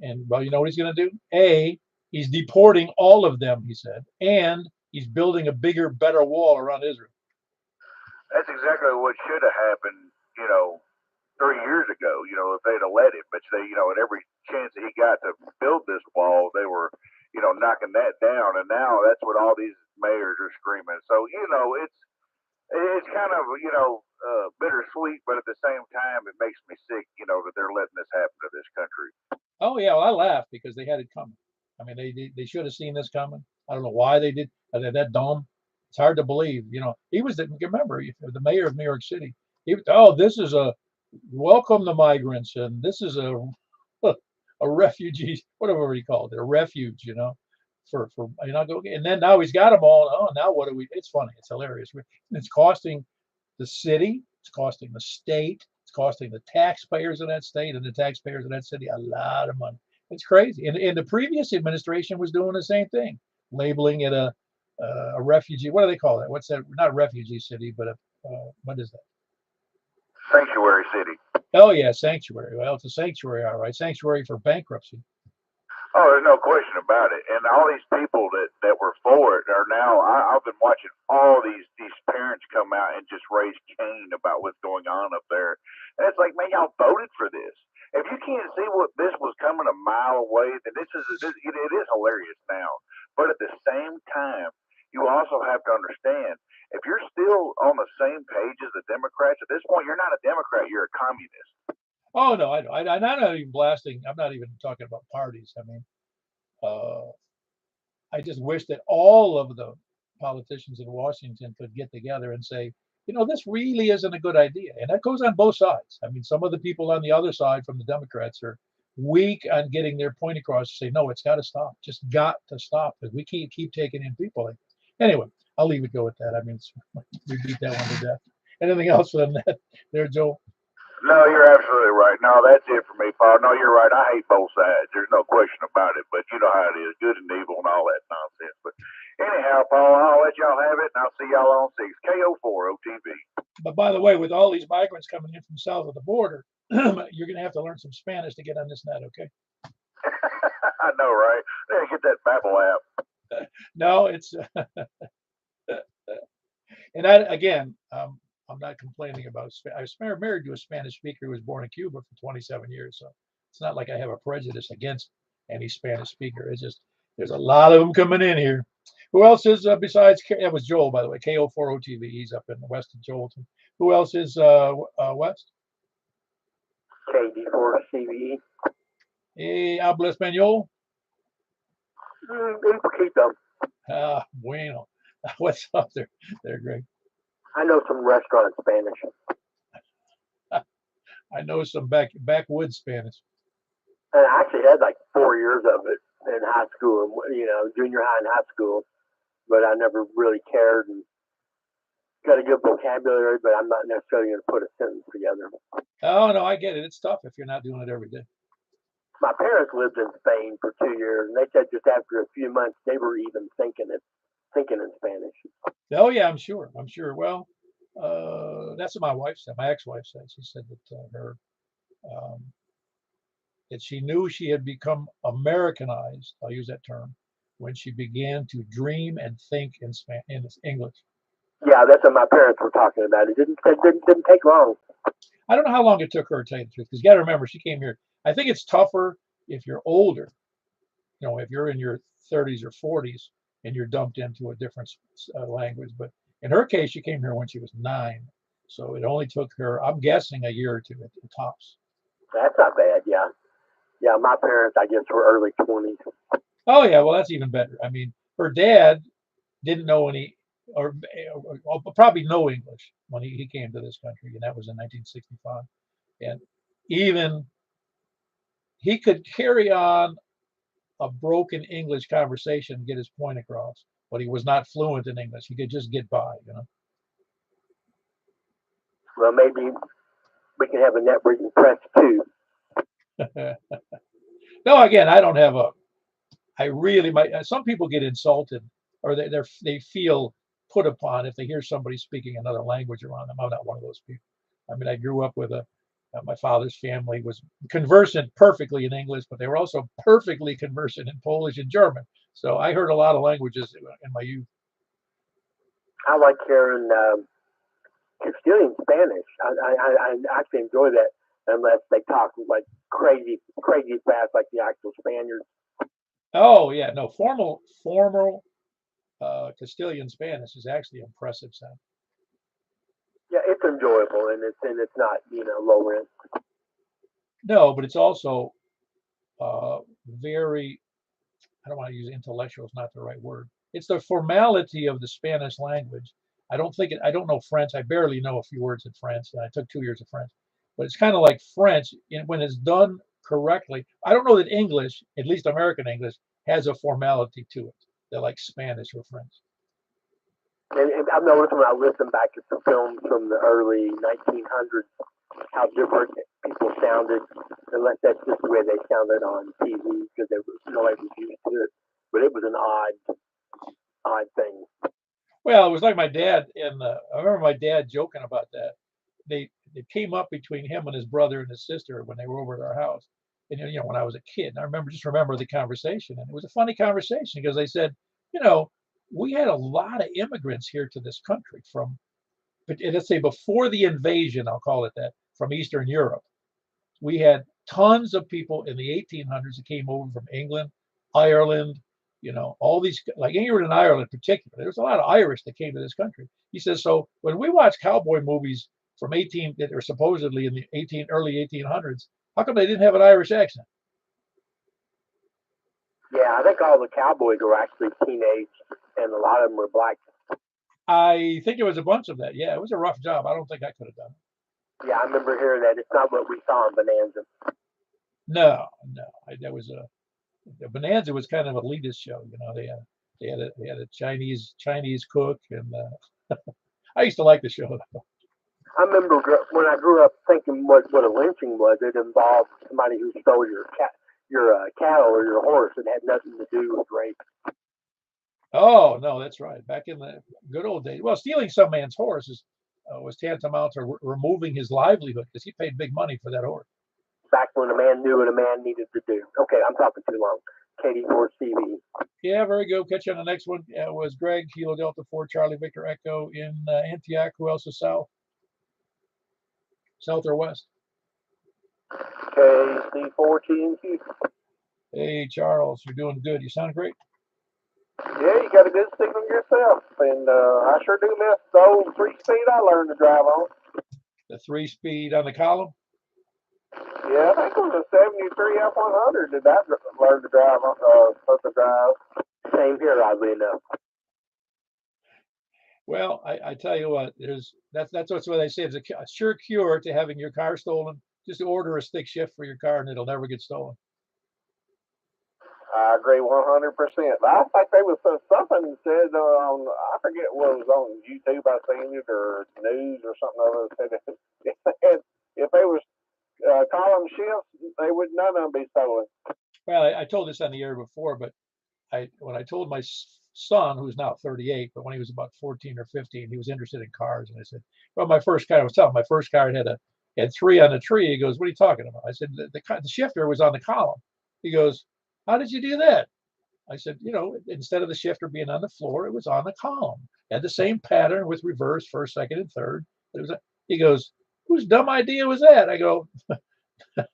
And, well, you know what he's going to do? A, he's deporting all of them, he said, and he's building a bigger, better wall around Israel. That's exactly what should have happened, 3 years ago, if they'd have let him. But they, at every chance that he got to build this wall, they were, knocking that down. And now that's what all these mayors are screaming. So, it's kind of, bittersweet, but at the same time, it makes me sick, that they're letting this happen to this country. Oh, yeah, well, I laughed because they had it coming. I mean, they should have seen this coming. I don't know why they did. They're that dumb. It's hard to believe. He was, remember, the mayor of New York City. This is a welcome the migrants, and this is a refugee, whatever he called it, a refuge, for and then now he's got them all. Oh, now what do we? It's funny. It's hilarious. It's costing the city. It's costing the state. It's costing the taxpayers of that state and the taxpayers of that city a lot of money. It's crazy. And the previous administration was doing the same thing, labeling it a refugee. What do they call that? What's that? Not refugee city, but what is that? Sanctuary city. Oh, yeah, sanctuary. Well, it's a sanctuary, all right. Sanctuary for bankruptcy. Oh, there's no question about it. And all these people that were for it are now, I've been watching all these parents come out and just raise Cain about what's going on up there. And it's like, man, y'all voted for this. If you can't see what this was coming a mile away, then it is hilarious now. But at the same time, you also have to understand, if you're still on the same page as the Democrats, at this point, you're not a Democrat, you're a communist. Oh, no, I'm not even blasting. I'm not even talking about parties. I mean, I just wish that all of the politicians in Washington could get together and say, this really isn't a good idea. And that goes on both sides. I mean, some of the people on the other side from the Democrats are weak on getting their point across to say, no, it's got to stop. Just got to stop because we can't keep taking in people like this. Anyway, I'll leave it go with that. I mean, we beat that one to death. Anything else for that there, Joe? No, you're absolutely right. No, that's it for me, Paul. No, you're right. I hate both sides. There's no question about it. But you know how it is, good and evil and all that nonsense. But anyhow, Paul, I'll let y'all have it, and I'll see y'all on 6 KO4 OTV. But by the way, with all these migrants coming in from south of the border, you're going to have to learn some Spanish to get on this net, okay? I know, right? There, get that Babel app. No, it's and again, I'm not complaining about. I was married to a Spanish speaker who was born in Cuba for 27 years, so it's not like I have a prejudice against any Spanish speaker. It's just there's a lot of them coming in here. Who else is besides? That was Joel, by the way. KO4 OTV. He's up in the west of Joelton. Who else is west? KD4 CVE. Habla español? Un poquito. Ah, bueno. What's up there? They're great. I know some restaurant Spanish. I know some backwoods Spanish. And I actually had like 4 years of it in high school, junior high and high school. But I never really cared and got a good vocabulary, but I'm not necessarily going to put a sentence together. Oh, no, I get it. It's tough if you're not doing it every day. My parents lived in Spain for 2 years, and they said just after a few months, they were even thinking in Spanish. Oh, yeah, I'm sure. Well, that's what my wife said. My ex-wife said. She said that that she knew she had become Americanized, I'll use that term, when she began to dream and think in English. Yeah, that's what my parents were talking about. It didn't take long. I don't know how long it took her to tell you the truth, because you got to remember, she came here. I think it's tougher if you're older. if you're in your 30s or 40s and you're dumped into a different language. But in her case, she came here when she was 9. So it only took her, I'm guessing, a year or two at the tops. That's not bad. Yeah. Yeah. My parents, I guess, were early 20s. Oh, yeah. Well, that's even better. I mean, her dad didn't know any, or probably no English when he came to this country, and that was in 1965. And even he could carry on a broken English conversation and get his point across, but he was not fluent in English. He could just get by, Well, maybe we can have a networking press too. No, again, I don't have I really might. Some people get insulted, or they feel put upon if they hear somebody speaking another language around them. I'm not one of those people. I mean, I grew up with my father's family was conversant perfectly in English, but they were also perfectly conversant in Polish and German. So I heard a lot of languages in my youth. I like hearing Castilian Spanish. I actually enjoy that, unless they talk like crazy fast, like the actual Spaniards. Oh yeah, no, formal Castilian Spanish is actually impressive sound. Yeah, it's enjoyable, and it's not low rent. No, but it's also very, I don't want to use intellectual, it's not the right word. It's the formality of the Spanish language. I don't know French. I barely know a few words in French, and I took 2 years of French. But it's kind of like French when it's done correctly. I don't know that English, at least American English, has a formality to it. They're like Spanish or French. And I've noticed when I listen back to the films from the early 1900s, how different people sounded, unless that's just the way they sounded on TV because nobody was used to it. But it was an odd thing. Well, it was like my dad, and I remember my dad joking about that. They came up between him and his brother and his sister when they were over at our house. And when I was a kid, and I remember the conversation, and it was a funny conversation because they said, we had a lot of immigrants here to this country from, let's say before the invasion, I'll call it that, from Eastern Europe. We had tons of people in the 1800s that came over from England, Ireland, all these, like England and Ireland in particular. There was a lot of Irish that came to this country. He says, so when we watch cowboy movies from that are supposedly in the early 1800s, how come they didn't have an Irish accent? Yeah, I think all the cowboys were actually teenage, and a lot of them were black. I think it was a bunch of that. Yeah, it was a rough job. I don't think I could have done it. Yeah, I remember hearing that. It's not what we saw in Bonanza. No. Bonanza was kind of an elitist show. They had a Chinese cook, and I used to like the show. I remember when I grew up thinking what a lynching was. It involved somebody who stole your cattle or your horse. It had nothing to do with rape. Oh no, that's right. Back in the good old days, well, stealing some man's horse was tantamount to removing his livelihood because he paid big money for that horse. Back when a man knew what a man needed to do. Okay, I'm talking too long. Katie Ford CV. Yeah, very good. Catch you on the next one. It was Greg, Kilo Delta 4, Charlie Victor Echo in Antioch. Who else is south? South or west? KC4TNQ. Hey, Charles, you're doing good. You sound great. Yeah, you got a good signal yourself, and I sure do miss the old 3-speed I learned to drive on. The 3-speed on the column? Yeah, I think it was a 73 F100 that I learned to drive on, supposed to drive. Same here, oddly enough. Well, I tell you what, that's what they say. It's a sure cure to having your car stolen. Just order a stick shift for your car, and it'll never get stolen. I agree 100%. But I think there was something said on, I forget what was on YouTube, I seen it, or news or something other said if they was column shifts, none of them be stolen. Well, I told this on the air before, but when I told my son, who's now 38, but when he was about 14 or 15, he was interested in cars, and I said, well, my first car had 3 on the tree. He goes, what are you talking about? I said, the shifter was on the column. He goes, how did you do that? I said, instead of the shifter being on the floor, it was on the column. It had the same pattern with reverse, first, second, and third. He goes, whose dumb idea was that? I go,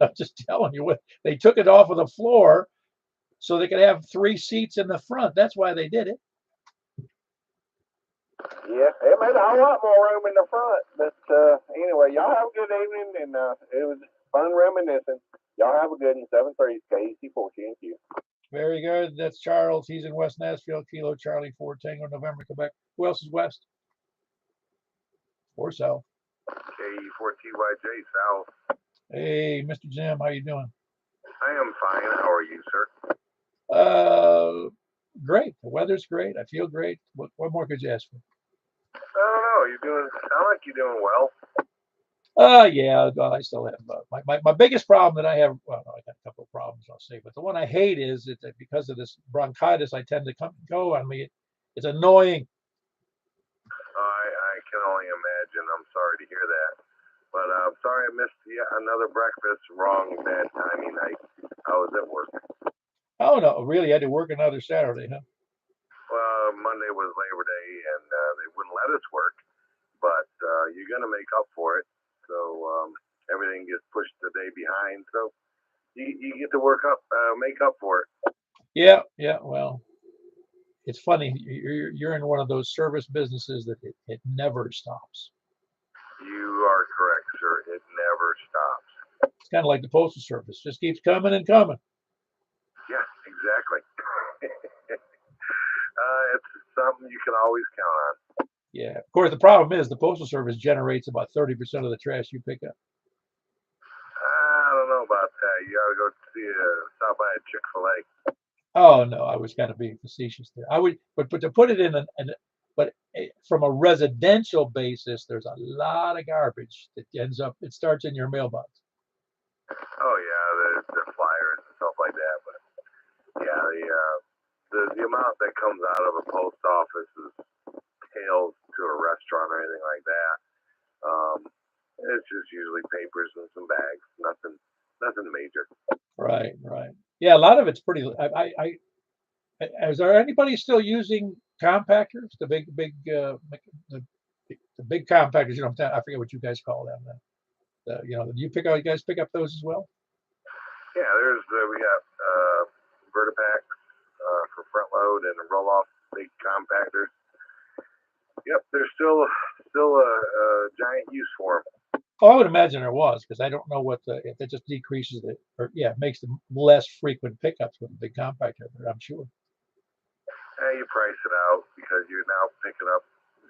I'm just telling you what. They took it off of the floor, so they could have 3 seats in the front. That's why they did it. Yeah, it made a whole lot more room in the front. But anyway, y'all have a good evening, and it was fun reminiscing. Y'all have a good one. 7-3 KC4. Thank you. Very good. That's Charles. He's in West Nashville. Kilo Charlie 4 Tango November Quebec. Who else is west or south? KE4TYJ South. Hey, Mr. Jim, how you doing? I am fine. How are you, sir? Great. The weather's great. I feel great. What more could you ask for? I don't know. Sound like you're doing well. Yeah, well, I still have my biggest problem that I have. Well, no, I got a couple of problems, I'll say, but the one I hate is that because of this bronchitis, I tend to come and go on me. It's annoying. I can only imagine. I'm sorry to hear that. But I'm sorry I missed another breakfast. Wrong, bad timing. I was at work. Oh no, really? I had to work another Saturday, huh? Well, Monday was Labor Day, and they wouldn't let us work. But you're gonna make up for it. So everything gets pushed the day behind. So you get to make up for it. Yeah. Well, it's funny. You're in one of those service businesses that it never stops. You are correct, sir. It never stops. It's kind of like the Postal Service. Just keeps coming and coming. Yeah, exactly. It's something you can always count on. Yeah. Of course, the problem is the Postal Service generates about 30% of the trash you pick up. I don't know about that. You gotta go stop by a Chick-fil-A. Oh no, I was kind of being facetious there. I would, but to put it in but from a residential basis, there's a lot of garbage that it starts in your mailbox. Oh yeah, the flyers and stuff like that. But yeah, the amount that comes out of a post office is tails to a restaurant or anything like that. It's just usually papers and some bags. Nothing major. Right. Yeah, a lot of it's pretty. Is there anybody still using compactors? The big the big compactors. You know, I forget what you guys call them. You guys pick up those as well? Yeah, we got Vertipack for front load and roll off big compactors. Yep, there's still a giant use for them. Oh, I would imagine there was, because I don't know if it just decreases it, or it makes them less frequent pickups with a big compactor. I'm sure. You price it out because you're now picking up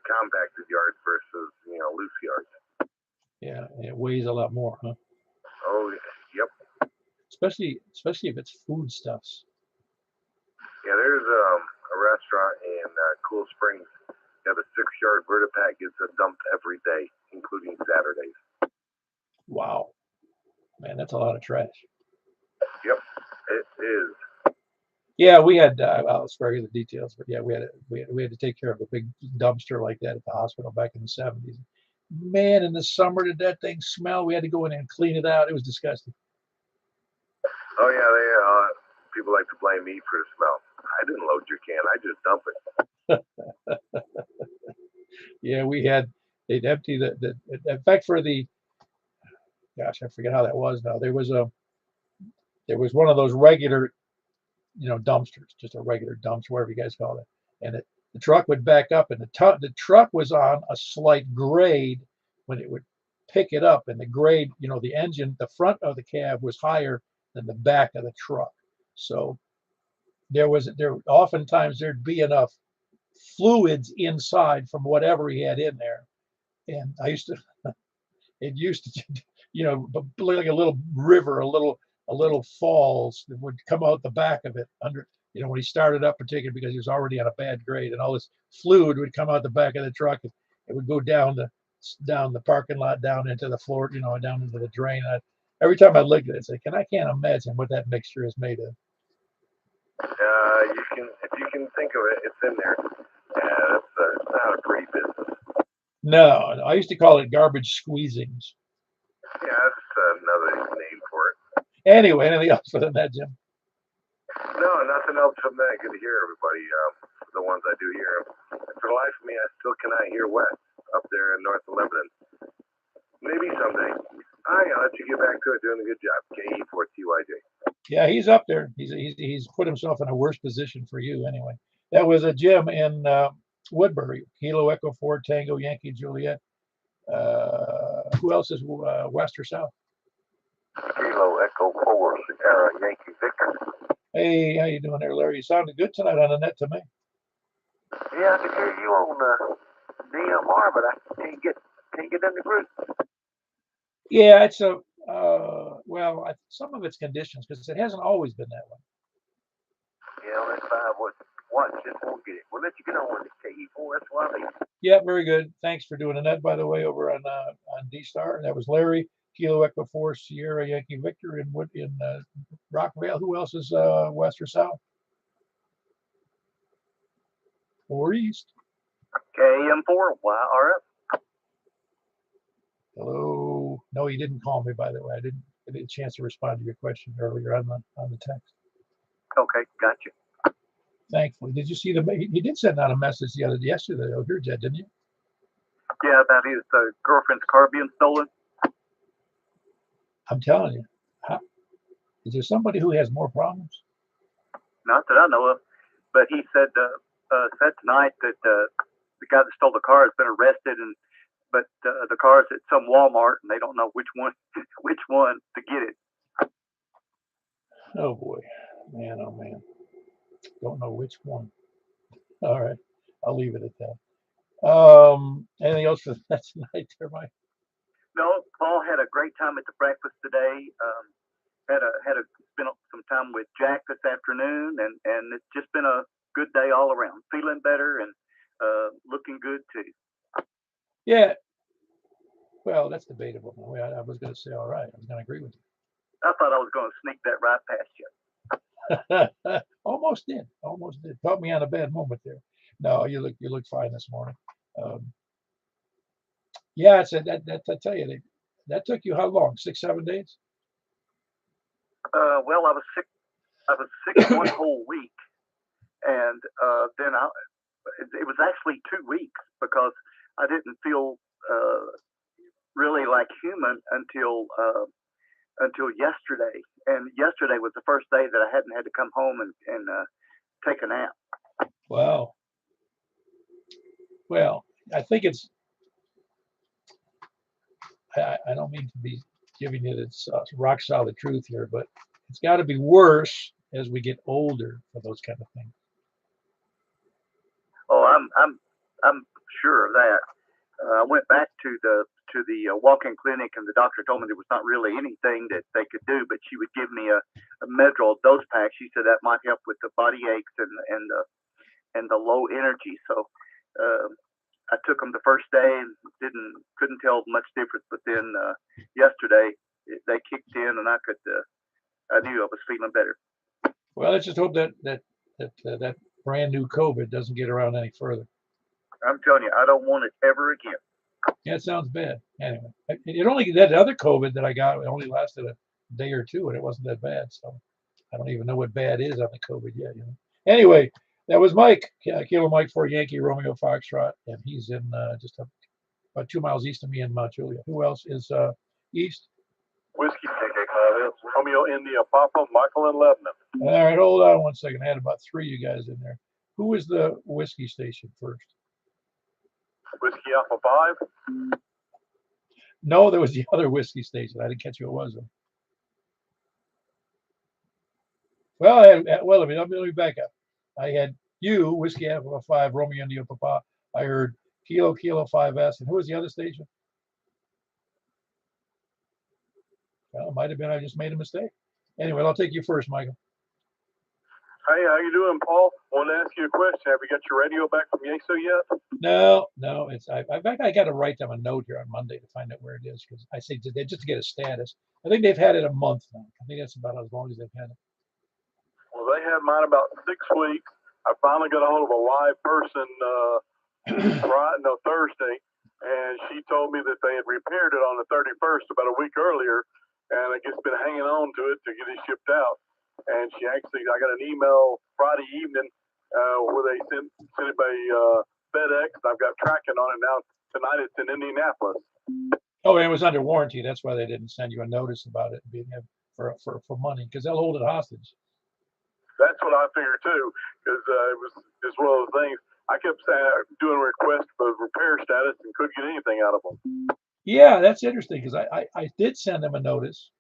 compacted yards versus loose yards. Yeah, and it weighs a lot more, huh? Oh, yep. Especially if it's foodstuffs. Yeah, there's a restaurant in Cool Springs. Yeah, the 6-yard Vertipack gets dumped every day, including Saturdays. Wow, man, that's a lot of trash. Yep, it is. Yeah, we had. I'll spare you the details, but yeah, we had to take care of a big dumpster like that at the hospital back in the 70s. Man, in the summer, did that thing smell? We had to go in and clean it out. It was disgusting. Oh yeah, people like to blame me for the smell. I didn't load your can. I just dump it. Yeah, they'd empty the in fact, for the, gosh, I forget how that was now. There was one of those regular, dumpsters, just a regular dumpster, whatever you guys call it. And the truck would back up, and the truck was on a slight grade when it would pick it up, and the grade, the engine, the front of the cab was higher than the back of the truck. So oftentimes there'd be enough fluids inside from whatever he had in there. And it used to, like a little river, a little falls that would come out the back of it under, when he started up particularly because he was already on a bad grade, and all this fluid would come out the back of the truck. It would go down the parking lot, down into the floor, down into the drain. Every time I looked at it, I can't imagine what that mixture is made of. If you can think of it, it's in there. Yeah, it's not a pretty business. No, I used to call it garbage squeezings. Yeah, that's another name for it. Anyway, anything else for that, Jim? No, nothing else from that. Good to hear everybody. The ones I do hear. And for the life of me, I still cannot hear West up there in north of Lebanon. Maybe someday. I'll let you get back to it. Doing a good job. KE4TYJ. Yeah, he's up there. He's put himself in a worse position for you anyway. That was a Jim in Woodbury. Kilo Echo 4 Tango Yankee Juliet. Who else is west or south? Kilo Echo 4 Sierra Yankee Victor. Hey, how you doing there, Larry? You sounded good tonight on the net to me. Yeah, I can hear you on DMR, but I can't get in the group. Yeah, it's a well, some of it's conditions because it hasn't always been that way. Yeah, let's find what just won't get it. We'll let you get on with it, KE4. That's what I mean. Yeah, very good. Thanks for doing the net, by the way, over on D-Star. That was Larry, Kilo Echo 4 Sierra Yankee Victor in Rockvale. Who else is west or south? Or east? KM4 YRF. Hello. No, he didn't call me, by the way. I didn't get a chance to respond to your question earlier on the text. Okay, gotcha. Thankfully, did you see he did send out a message yesterday over here, Jed, didn't you? Yeah, about his girlfriend's car being stolen. I'm telling you. Is there somebody who has more problems? Not that I know of, but he said tonight that the guy that stole the car has been arrested, but the car's at some Walmart and they don't know which one to get it. Oh boy, man, oh man, don't know which one. All right, I'll leave it at that. Anything else for that tonight, there, Mike? No, Paul had a great time at the breakfast today. Had spent some time with Jack this afternoon, and it's just been a good day all around. Feeling better and looking good too. Yeah. Well, that's debatable. I was going to say all right. I was going to agree with you. I thought I was going to sneak that right past you. Almost did. Caught me on a bad moment there. No, you look fine this morning. Yeah, I tell you, that took you how long? 6-7 days? Well, I was sick one whole week, and then it was actually 2 weeks because I didn't feel really like human until yesterday. And yesterday was the first day that I hadn't had to come home and take a nap. Wow. Well, I think I don't mean to be giving you this rock solid truth here, but it's got to be worse as we get older for those kind of things. Oh, I'm sure of that. I went back to the walk-in clinic, and the doctor told me there was not really anything that they could do, but she would give me a Medrol dose pack. She said that might help with the body aches and the low energy. So I took them the first day and couldn't tell much difference, but then yesterday they kicked in, and I knew I was feeling better. Well, let's just hope that brand new COVID doesn't get around any further. I'm telling you, I don't want it ever again. Yeah, it sounds bad. Anyway, that other COVID that I got, it only lasted a day or two, and it wasn't that bad. So I don't even know what bad is on the COVID yet. Anyway, that was Mike, Kilo Mike for Yankee Romeo Foxtrot, and he's in just about 2 miles east of me in Mount Juliet. Who else is east? Whiskey Ticket, Romeo India Papa, Michael and Lebanon. All right, hold on 1 second. I had about 3 of you guys in there. Who is the whiskey station first? Whiskey Alpha 5. No, there was the other whiskey station. I didn't catch who it was. Well, let me back up. I had you, Whiskey Alpha 5, Romeo India Papa. I heard Kilo 5S, and who was the other station? Well, it might have been I just made a mistake. Anyway, I'll take you first, Michael. Hey, how you doing, Paul? I want to ask you a question. Have you got your radio back from Yeso yet? No. I got to write them a note here on Monday to find out where it is, because I say just to get a status. I think they've had it a month now. I think that's about as long as they've had it. Well, they had mine about 6 weeks. I finally got a hold of a live person Thursday, and she told me that they had repaired it on the 31st, about a week earlier, and I guess been hanging on to it to get it shipped out. And I got an email Friday evening where they sent it by FedEx. I've got tracking on it now. Tonight it's in Indianapolis. Oh, and it was under warranty. That's why they didn't send you a notice about it being for money because they'll hold it hostage. That's what I figured too, because it was just one of those things. I kept saying, doing requests for repair status and couldn't get anything out of them. Yeah, that's interesting because I did send them a notice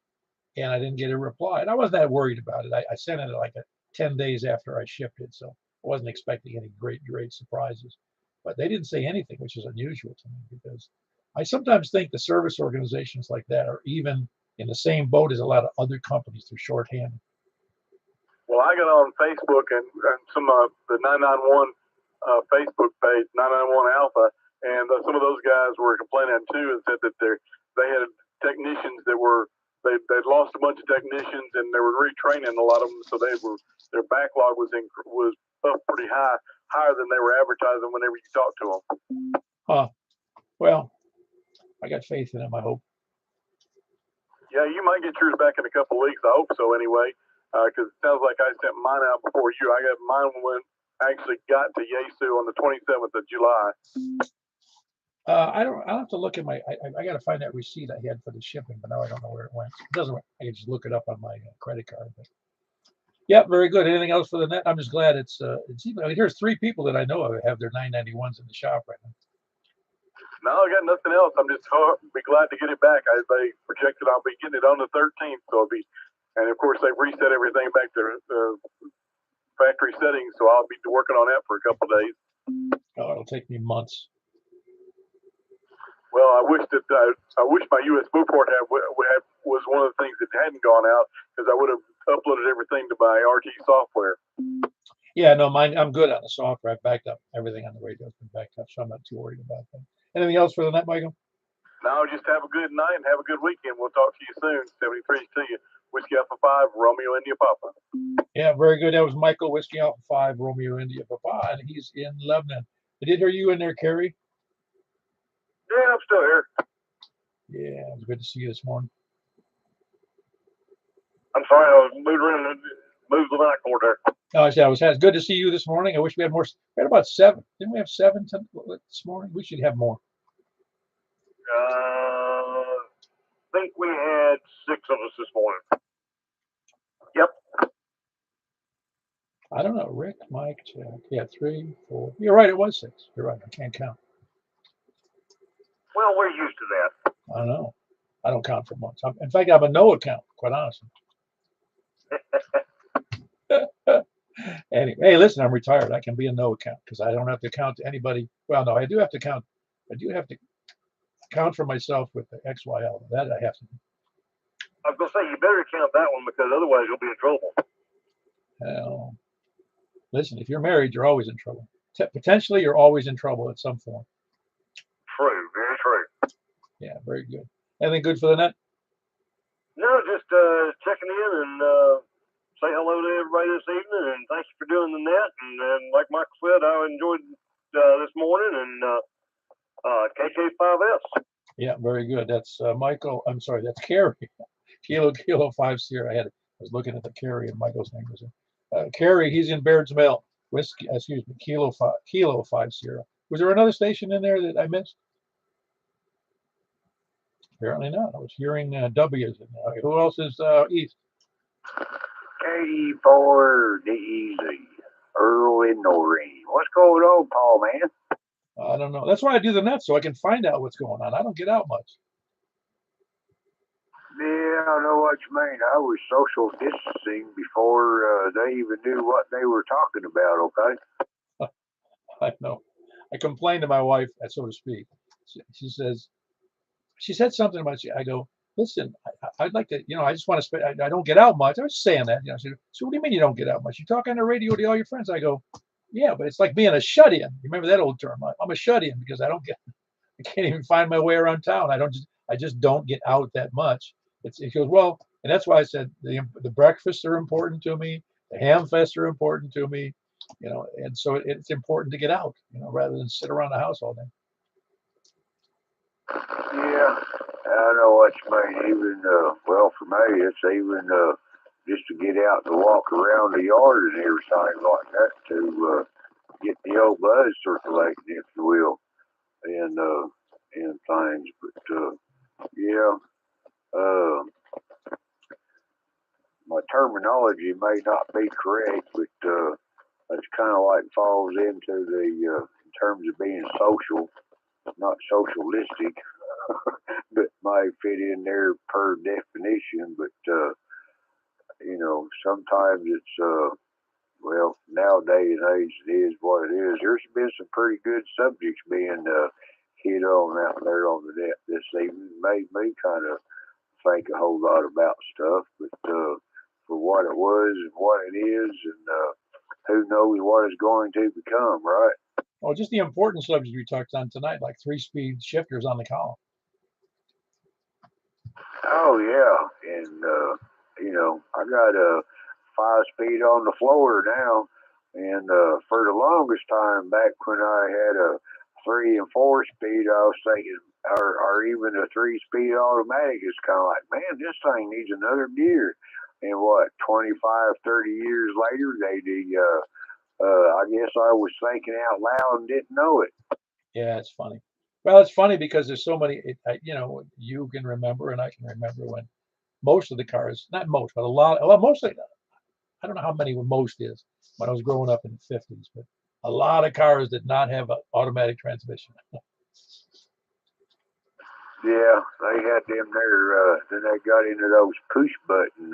and I didn't get a reply. And I wasn't that worried about it. I sent it like 10 days after I shipped it. So I wasn't expecting any great surprises. But they didn't say anything, which is unusual to me because I sometimes think the service organizations like that are even in the same boat as a lot of other companies. They're shorthanded. Well, I got on Facebook and some of the 991 Facebook page, 991 Alpha, and some of those guys were complaining too and said that they had technicians that they'd lost a bunch of technicians and they were retraining a lot of them, so their backlog was up pretty higher than they were advertising whenever you talked to them. Huh. Well, I got faith in them, I hope. Yeah, you might get yours back in a couple of weeks. I hope so anyway, because it sounds like I sent mine out before you. I got mine when actually got to Yesu on the 27th of July. I'll have to look at I got to find that receipt I had for the shipping, but now I don't know where it went. It doesn't. I can just look it up on my credit card. But yeah, very good. Anything else for the net? I'm just glad it's even. I mean, here's 3 people that I know of have their 991s in the shop right now. No, I got nothing else. I'm just be glad to get it back. They projected I'll be getting it on the 13th, so and of course they've reset everything back to factory settings, so I'll be working on that for a couple of days. Oh, it'll take me months. Well, I wish my USB port was one of the things that hadn't gone out, because I would have uploaded everything to my RT software. Yeah, no, mine. I'm good on the software. I've backed up everything on the radio's been backed up, so I'm not too worried about that. Anything else for the net, Michael? No, just have a good night and have a good weekend. We'll talk to you soon. 73 to you. Whiskey Alpha 5, Romeo India Papa. Yeah, very good. That was Michael, Whiskey Alpha 5, Romeo India Papa, and he's in Lebanon. I did hear you in there, Kerry. Yeah, I'm still here. Yeah, it was good to see you this morning. I'm sorry, I was moved the night cord there. No, I said it was good to see you this morning. I wish we had more. We had about 7. Didn't we have 7 this morning? We should have more. I think we had 6 of us this morning. Yep. I don't know. Rick, Mike, Jack. Yeah, 3, 4. You're right. It was 6. You're right. I can't count. Well, we're used to that. I don't know. I don't count for months. In fact, I have a no account, quite honestly. Anyway, hey, listen, I'm retired. I can be a no account because I don't have to count to anybody. Well, no, I do have to count. I do have to count for myself with the XYL. That I have to do. I was going to say, you better count that one, because otherwise you'll be in trouble. Well, listen, if you're married, you're always in trouble. Potentially, you're always in trouble at some form. True, very true. Yeah, very good. Anything good for the net? No, just checking in and say hello to everybody this evening, and thank you for doing the net. And like Michael said, I enjoyed this morning, and KK5S. Yeah, very good. That's Michael. I'm sorry, that's Carrie. Kilo 5 Sierra. I was looking at the Carrie, and Michael's name was in. Carrie, he's in Baird's Mill. Whiskey, excuse me, Kilo 5 Sierra. Was there another station in there that I missed? Apparently not. I was hearing W's in there. Who else is east? KD4DEZ, Earl and Noreen. What's going on, Paul, man? I don't know. That's why I do the net, so I can find out what's going on. I don't get out much. Yeah, I know what you mean. I was social distancing before they even knew what they were talking about, okay? I know. I complained to my wife, so to speak. She said something about you. I go, listen, I'd like to, I just want to spend, I don't get out much. I was saying that, she said, so what do you mean you don't get out much? You talk on the radio to all your friends. I go, yeah, but it's like being a shut-in. You remember that old term? I'm a shut-in because I can't even find my way around town. I just don't get out that much. It goes, well, and that's why I said the breakfasts are important to me. The ham fests are important to me, and so it's important to get out, rather than sit around the house all day. Yeah, I know what you mean. Even, well, for me, it's even just to get out and walk around the yard and everything like that to get the old blood circulating, if you will, and things. But, yeah. my terminology may not be correct, but it's kind of like falls into the in terms of being social, not socialistic, but might fit in there per definition. But you know, sometimes it's well, nowadays it is what it is. There's been some pretty good subjects being hit on out there on the net this evening. Made me kind of think a whole lot about stuff, but for what it was and what it is, and who knows what it's going to become, right? Well, just the important subject we talked on tonight, like 3-speed shifters on the column. Oh yeah, and you know, I got a 5-speed on the floor now, and for the longest time back when I had a 3 and 4-speed, I was thinking, or even a 3-speed automatic, it's kind of like, man, this thing needs another gear. And what, 25, 30 years later, I guess I was thinking out loud and didn't know it. Yeah, it's funny. Well, it's funny because there's so many, you know, you can remember and I can remember when most of the cars, not most, but a lot, mostly, I don't know how many most is when I was growing up in the 50s, but a lot of cars did not have an automatic transmission. Yeah, they had them there. Then they got into those push button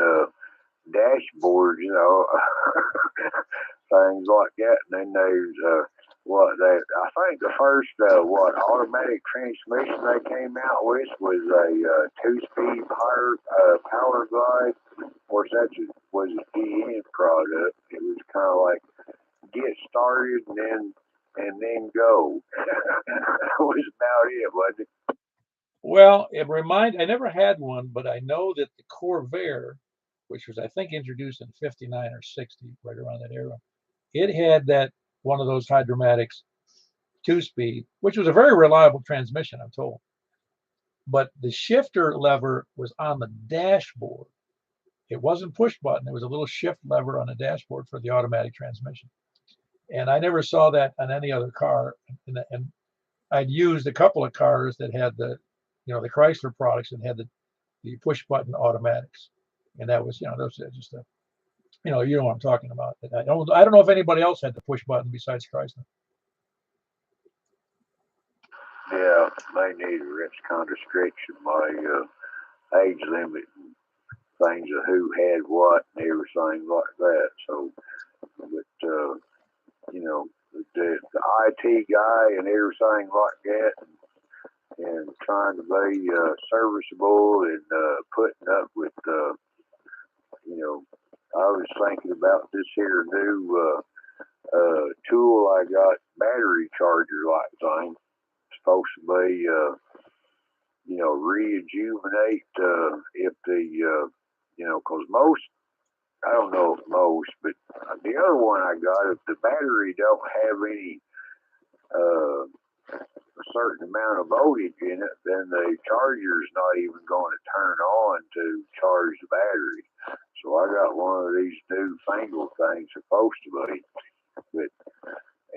dashboards, you know, things like that. And then there's I think the first automatic transmission they came out with was a 2-speed power glide. Of course, that was a GM product. It was kind of like get started and then go. That was about it, wasn't it? Well, I never had one, but I know that the Corvair, which was, I think, introduced in 59 or 60, right around that era, it had that one of those Hydromatics 2-speed, which was a very reliable transmission, I'm told. But the shifter lever was on the dashboard. It wasn't push button. It was a little shift lever on the dashboard for the automatic transmission. And I never saw that on any other car. And I'd used a couple of cars that had the Chrysler products that had the push button automatics. And that was, those are just you know what I'm talking about. I don't know if anybody else had the push button besides Chrysler. Yeah, me neither. It's kind of stretching my age limit and things of who had what and everything like that. So, but you know, the IT guy and everything like that, and trying to be serviceable and putting up with, you know, I was thinking about this here new tool I got, battery charger like thing. It's supposed to be, you know, rejuvenate if the, you know, because most, I don't know if most, but the other one I got, if the battery don't have any a certain amount of voltage in it, then the charger's not even going to turn on to charge the battery. So I got one of these new fangled things supposed to be. But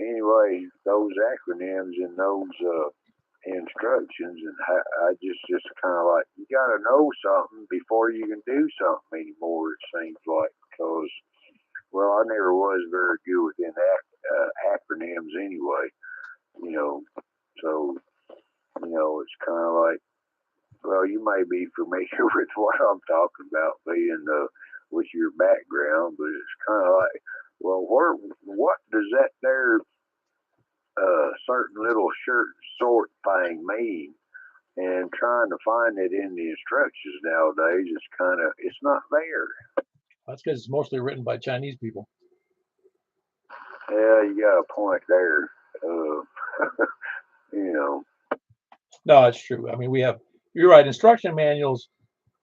anyway, those acronyms and those instructions, and I just kind of like, you got to know something before you can do something anymore, it seems like, because, well, I never was very good with acronyms anyway, you know. So, you know, it's kind of like, well, you may be familiar with what I'm talking about, being with your background, but it's kind of like, well, what does that there certain little sort thing mean? And trying to find it in the instructions nowadays, it's not there. That's because it's mostly written by Chinese people. Yeah, you got a point there. You know. No, it's true. I mean, you're right. Instruction manuals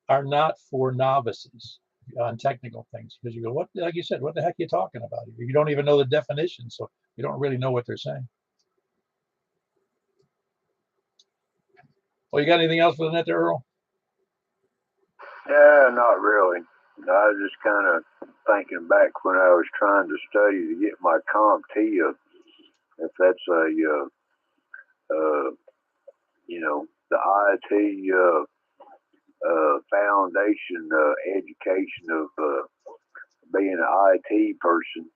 are not for novices on technical things, because you go, like you said, what the heck are you talking about? You don't even know the definition, so you don't really know what they're saying. Well, you got anything else for the net there, Earl? Yeah, not really. I was just kind of thinking back when I was trying to study to get my CompTIA, if that's a, you know, the IT foundation education of being an IT person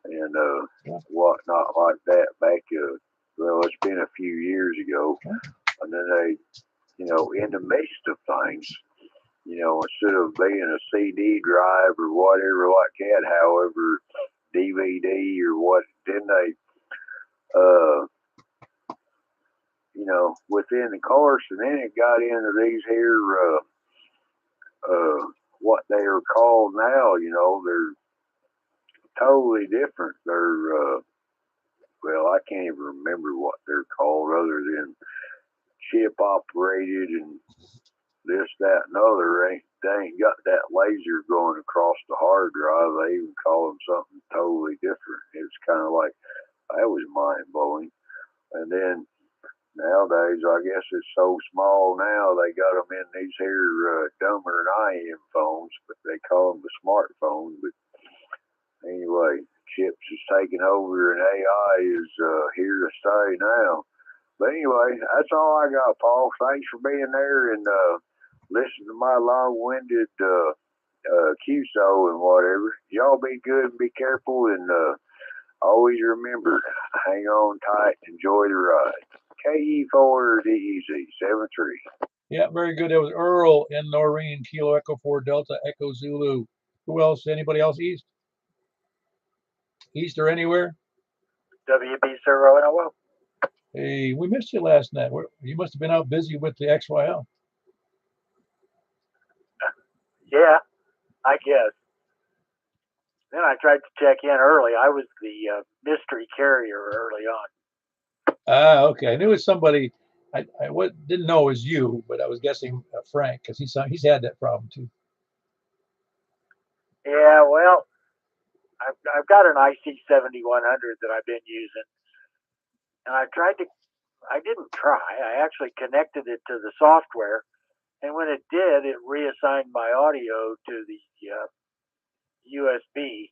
and whatnot like that back. Well, it's been a few years ago, and then they, in the midst of things, instead of being a CD drive or whatever like that, however, DVD or what, then they, within the course, and then it got into these here, what they are called now, they're totally different. They're, well, I can't even remember what they're called other than chip operated and this, that, and other. They ain't got that laser going across the hard drive. They even call them something totally different. It's kind of like, that was mind blowing. And then nowadays, I guess it's so small now, they got them in these here dumber than I am phones, but they call them the smartphone. But anyway, chips is taking over and AI is here to stay now. But anyway, that's all I got, Paul. Thanks for being there and listen to my long-winded QSO and whatever. Y'all be good and be careful and always remember, hang on tight, enjoy the ride. KE4DEZ73. Yeah, very good. That was Earl in Noreen, Kilo Echo 4 Delta Echo Zulu. Who else? Anybody else east? East or anywhere? WB0NOO. Hey, we missed you last night. You must have been out busy with the XYL. Yeah, I guess. Then I tried to check in early. I was the mystery carrier early on. Ah, okay. I knew it was somebody. I didn't know it was you, but I was guessing Frank because he's had that problem too. Yeah, well, I've got an IC7100 that I've been using, and I didn't try. I actually connected it to the software, and when it did, it reassigned my audio to the USB.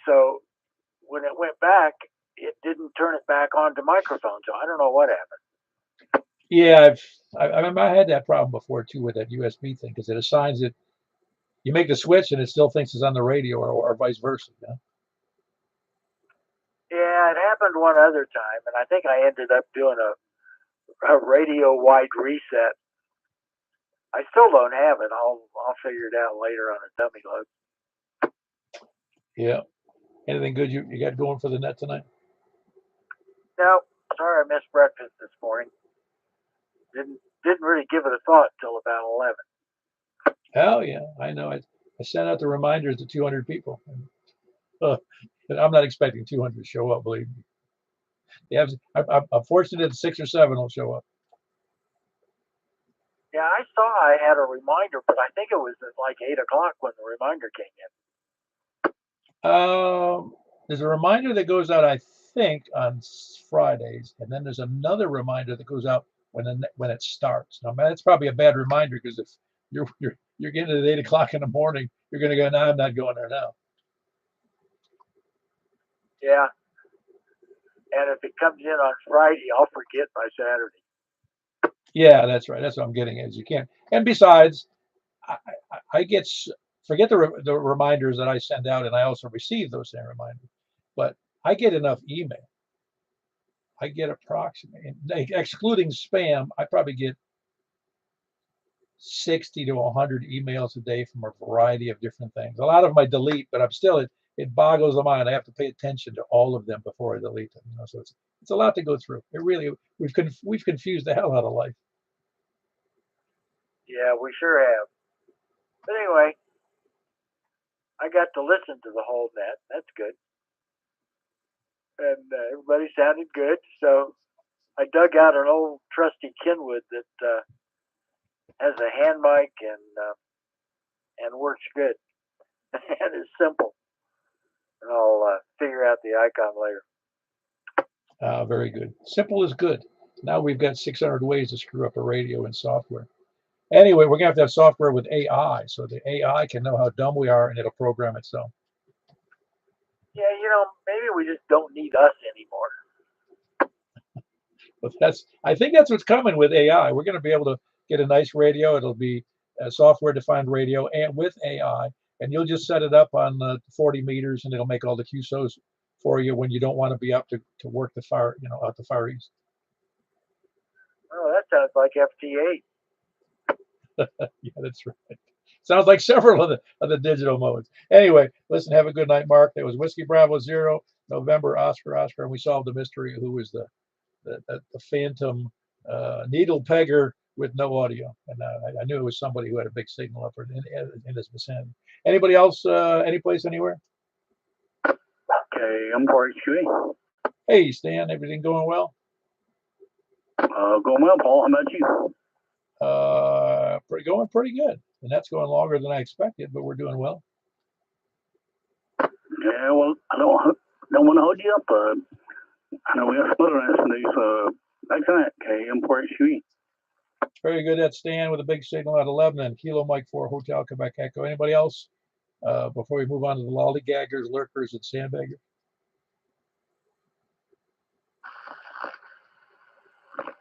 So when it went back, it didn't turn it back on to microphone. So I don't know what happened. Yeah, I had that problem before too with that USB thing because it assigns it. You make the switch and it still thinks it's on the radio or vice versa. Yeah? Yeah, it happened one other time, and I think I ended up doing a radio-wide reset. I still don't have it. I'll figure it out later on a dummy load. Yeah. Anything good you got going for the net tonight? No, sorry I missed breakfast this morning. Didn't really give it a thought till about 11. Hell yeah, I know. I sent out the reminders to 200 people. I'm not expecting 200 to show up, believe me. I'm fortunate that 6 or 7 will show up. Yeah, I saw I had a reminder, but I think it was at like 8 o'clock when the reminder came in. There's a reminder that goes out, I think, on Fridays, and then there's another reminder that goes out when it starts. Now, that's probably a bad reminder because if you're getting to 8 o'clock in the morning, you're going to go, no, I'm not going there now. Yeah. And if it comes in on Friday, I'll forget by Saturday. Yeah, that's right. That's what I'm getting at. You can't. And besides, I get forget the reminders that I send out, and I also receive those same reminders. But I get enough email. I get approximately, excluding spam, I probably get 60 to 100 emails a day from a variety of different things. A lot of them I delete, but I'm still it boggles the mind. I have to pay attention to all of them before I delete them. So it's a lot to go through. It really we've confused the hell out of life. Yeah, we sure have. But anyway, I got to listen to the whole net. That's good. And everybody sounded good. So I dug out an old trusty Kenwood that has a hand mic and works good. And it's simple. And I'll figure out the icon later. Very good. Simple is good. Now we've got 600 ways to screw up a radio in software. Anyway, we're going to have software with AI, so the AI can know how dumb we are and it'll program itself. Yeah, maybe we just don't need us anymore. But I think that's what's coming with AI. We're going to be able to get a nice radio. It'll be a software-defined radio and with AI, and you'll just set it up on 40 meters, and it'll make all the QSOs for you when you don't want to be up to work the far, out the Far East. Oh, that sounds like FT8. Yeah, that's right. Sounds like several of the digital modes. Anyway, listen, have a good night, Mark. That was Whiskey Bravo 0, November, Oscar, and we solved the mystery of who was the phantom needle pegger with no audio. And I knew it was somebody who had a big signal up in his vicinity. Anybody else, any place, anywhere? Okay, I'm Corey Chewy. Hey, Stan, everything going well? Going well, Paul. How about you? Going pretty good. And that's going longer than I expected, but we're doing well. Yeah, well, I don't want to hold you up. I know we have splitter on some days. Thanks for that. Okay, I'm Corey Chewy. Very good. That's Stan with a big signal out of Lebanon. Kilo Mike 4, Hotel Quebec Echo. Anybody else before we move on to the lollygaggers, lurkers, and sandbaggers?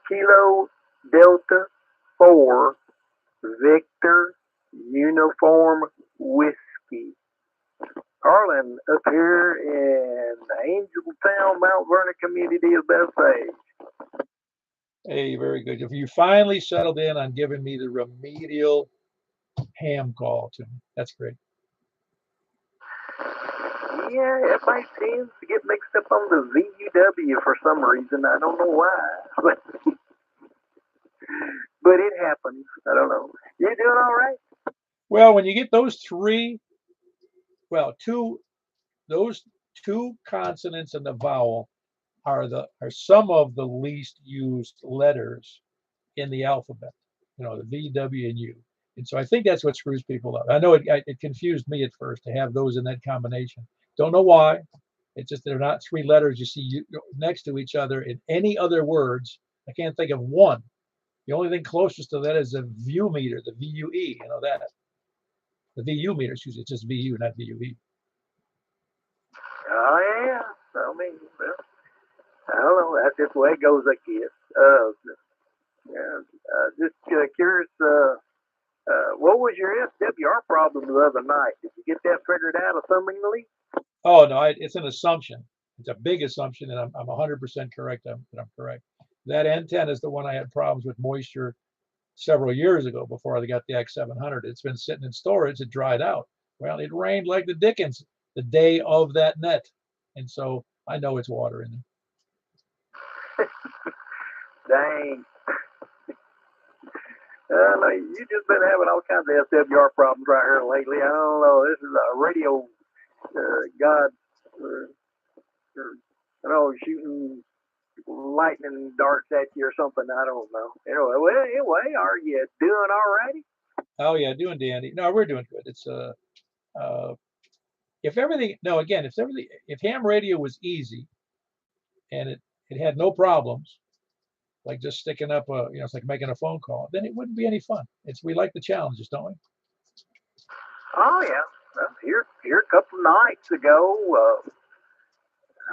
Kilo Delta 4 Victor Uniform Whiskey. Harlan up here in Angeltown, Mount Vernon community of Bethpage. Hey, very good. If you finally settled in on giving me the remedial ham call to me, that's great. Yeah, everybody seems to get mixed up on the VUW for some reason. I don't know why, but it happens. I don't know. You doing all right? Well, when you get those those two consonants and the vowel are some of the least used letters in the alphabet. The V, W, and U. And so I think that's what screws people up. I know it confused me at first to have those in that combination. Don't know why. It's just they're not three letters you see next to each other in any other words. I can't think of one. The only thing closest to that is a view meter, the VUE. That. The VU meter, excuse me. It's just VU, not VUE. Oh, yeah. I mean, well, I don't know. That's just the way it goes, I guess. Just curious, what was your SWR problem the other night? Did you get that figured out assumingly? Oh, no, it's an assumption. It's a big assumption, and I'm 100% correct that I'm correct. That antenna is the one I had problems with moisture several years ago before I got the X700. It's been sitting in storage. It dried out. Well, it rained like the dickens the day of that net. And so I know it's water in there. Dang. No, you just been having all kinds of SWR problems right here lately. I don't know. This is a radio god, shooting lightning darts at you or something. I don't know. Anyway, are you doing all righty? Oh yeah, doing dandy. No, we're doing good. It's if ham radio was easy and it had no problems, like just sticking up it's like making a phone call, then it wouldn't be any fun. We like the challenges, don't we? Oh yeah. Well, here a couple of nights ago,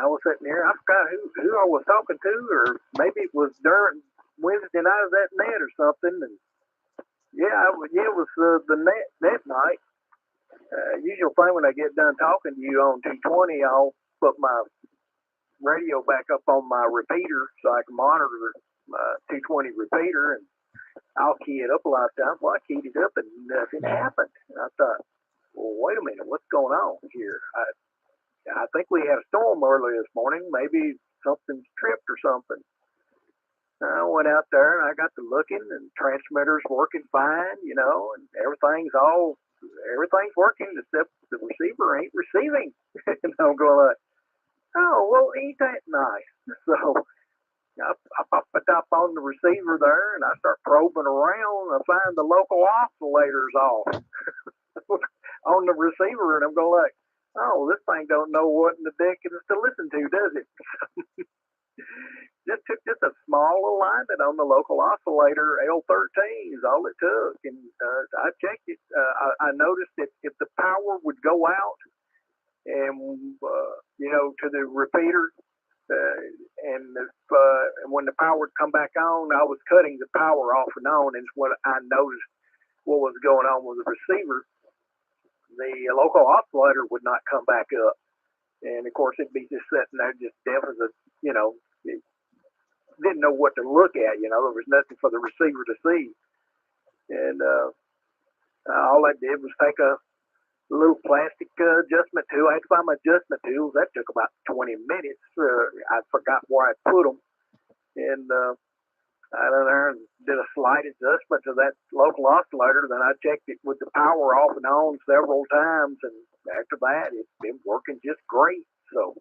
I was sitting there. I forgot who I was talking to, or maybe it was during Wednesday night of that net or something. And it was the net night. Usual thing when I get done talking to you on 220, I'll put my radio back up on my repeater so I can monitor my 220 repeater, and I'll key it up a lot of times. Well, I keyed it up and nothing happened. And I thought, well, wait a minute, what's going on here? I think we had a storm earlier this morning. Maybe something's tripped or something. I went out there and I got to looking, and transmitter's working fine, and everything's working except the receiver ain't receiving. And I'm going like, oh, well, ain't that nice? So I pop the top on the receiver there, and I start probing around. I find the local oscillators off on the receiver, and I'm going like, oh, this thing don't know what in the dick it is to listen to, does it? Just took a small alignment on the local oscillator L13 is all it took, and I checked it. I noticed that if the power would go out and to the repeater and if, when the power would come back on, I was cutting the power off and on, and what I noticed what was going on with the receiver. The local oscillator would not come back up, and of course it'd be just sitting there, just deaf as a, it didn't know what to look at. There was nothing for the receiver to see, and all I did was take a little plastic adjustment tool. I had to find my adjustment tools. That took about 20 minutes. I forgot where I put them, and I don't know, did a slight adjustment to that local oscillator. Then I checked it with the power off and on several times, and after that, it's been working just great. So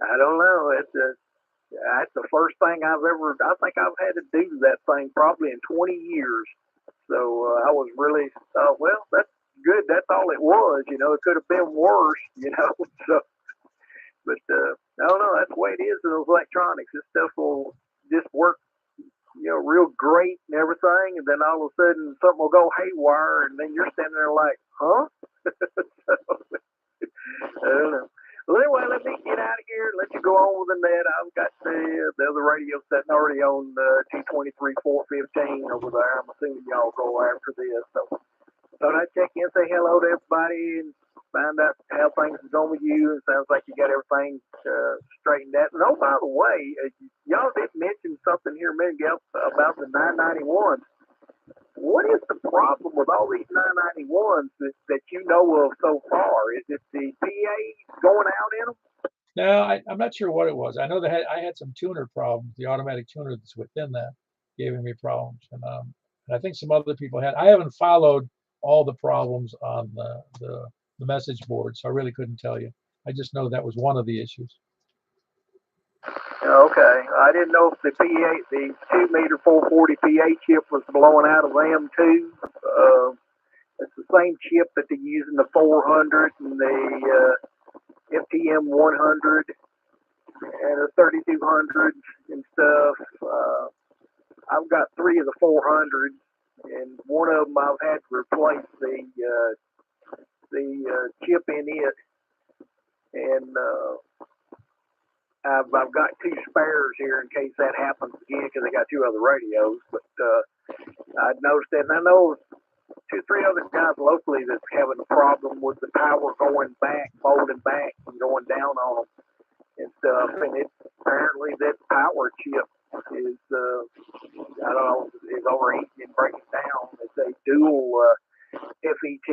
I don't know. That's the first thing I think I've had to do that thing probably in 20 years. So I was really, well, that's good. That's all it was. It could have been worse. So, but I don't know. That's the way it is in those electronics. This stuff will just work, real great and everything, and then all of a sudden something will go haywire, and then you're standing there like, huh? So, I don't know. Well, anyway, let me get out of here and let you go on with the net. I've got the other radio setting already on 223-415 over there. I'm assuming y'all go after this. So thought I'd check in, say hello to everybody, and find out how things are going with you. It sounds like you got everything straightened out. And oh, by the way, y'all did mention something here a minute ago about the 991s. What is the problem with all these 991s that you know of so far? Is it the PA going out in them? No, I'm not sure what it was. I know that I had some tuner problems. The automatic tuner that's within that giving me problems, and I think some other people had. I haven't followed all the problems on the message board, so I really couldn't tell you. I just know that was one of the issues. Okay, I didn't know if the PA, the 2-meter 440 PA chip was blowing out of them too. It's the same chip that they use in the 400 and the FTM 100 and the 3200 and stuff. I've got 3 of the 400s, and one of them I've had to replace the chip in it, and I've got 2 spares here in case that happens again, because I got 2 other radios. But I noticed that, and I know 2 or 3 other guys locally that's having a problem with the power going back, folding back, and going down on them and stuff. And it apparently that power chip is, I don't know, is overheating and breaking down. It's a dual FET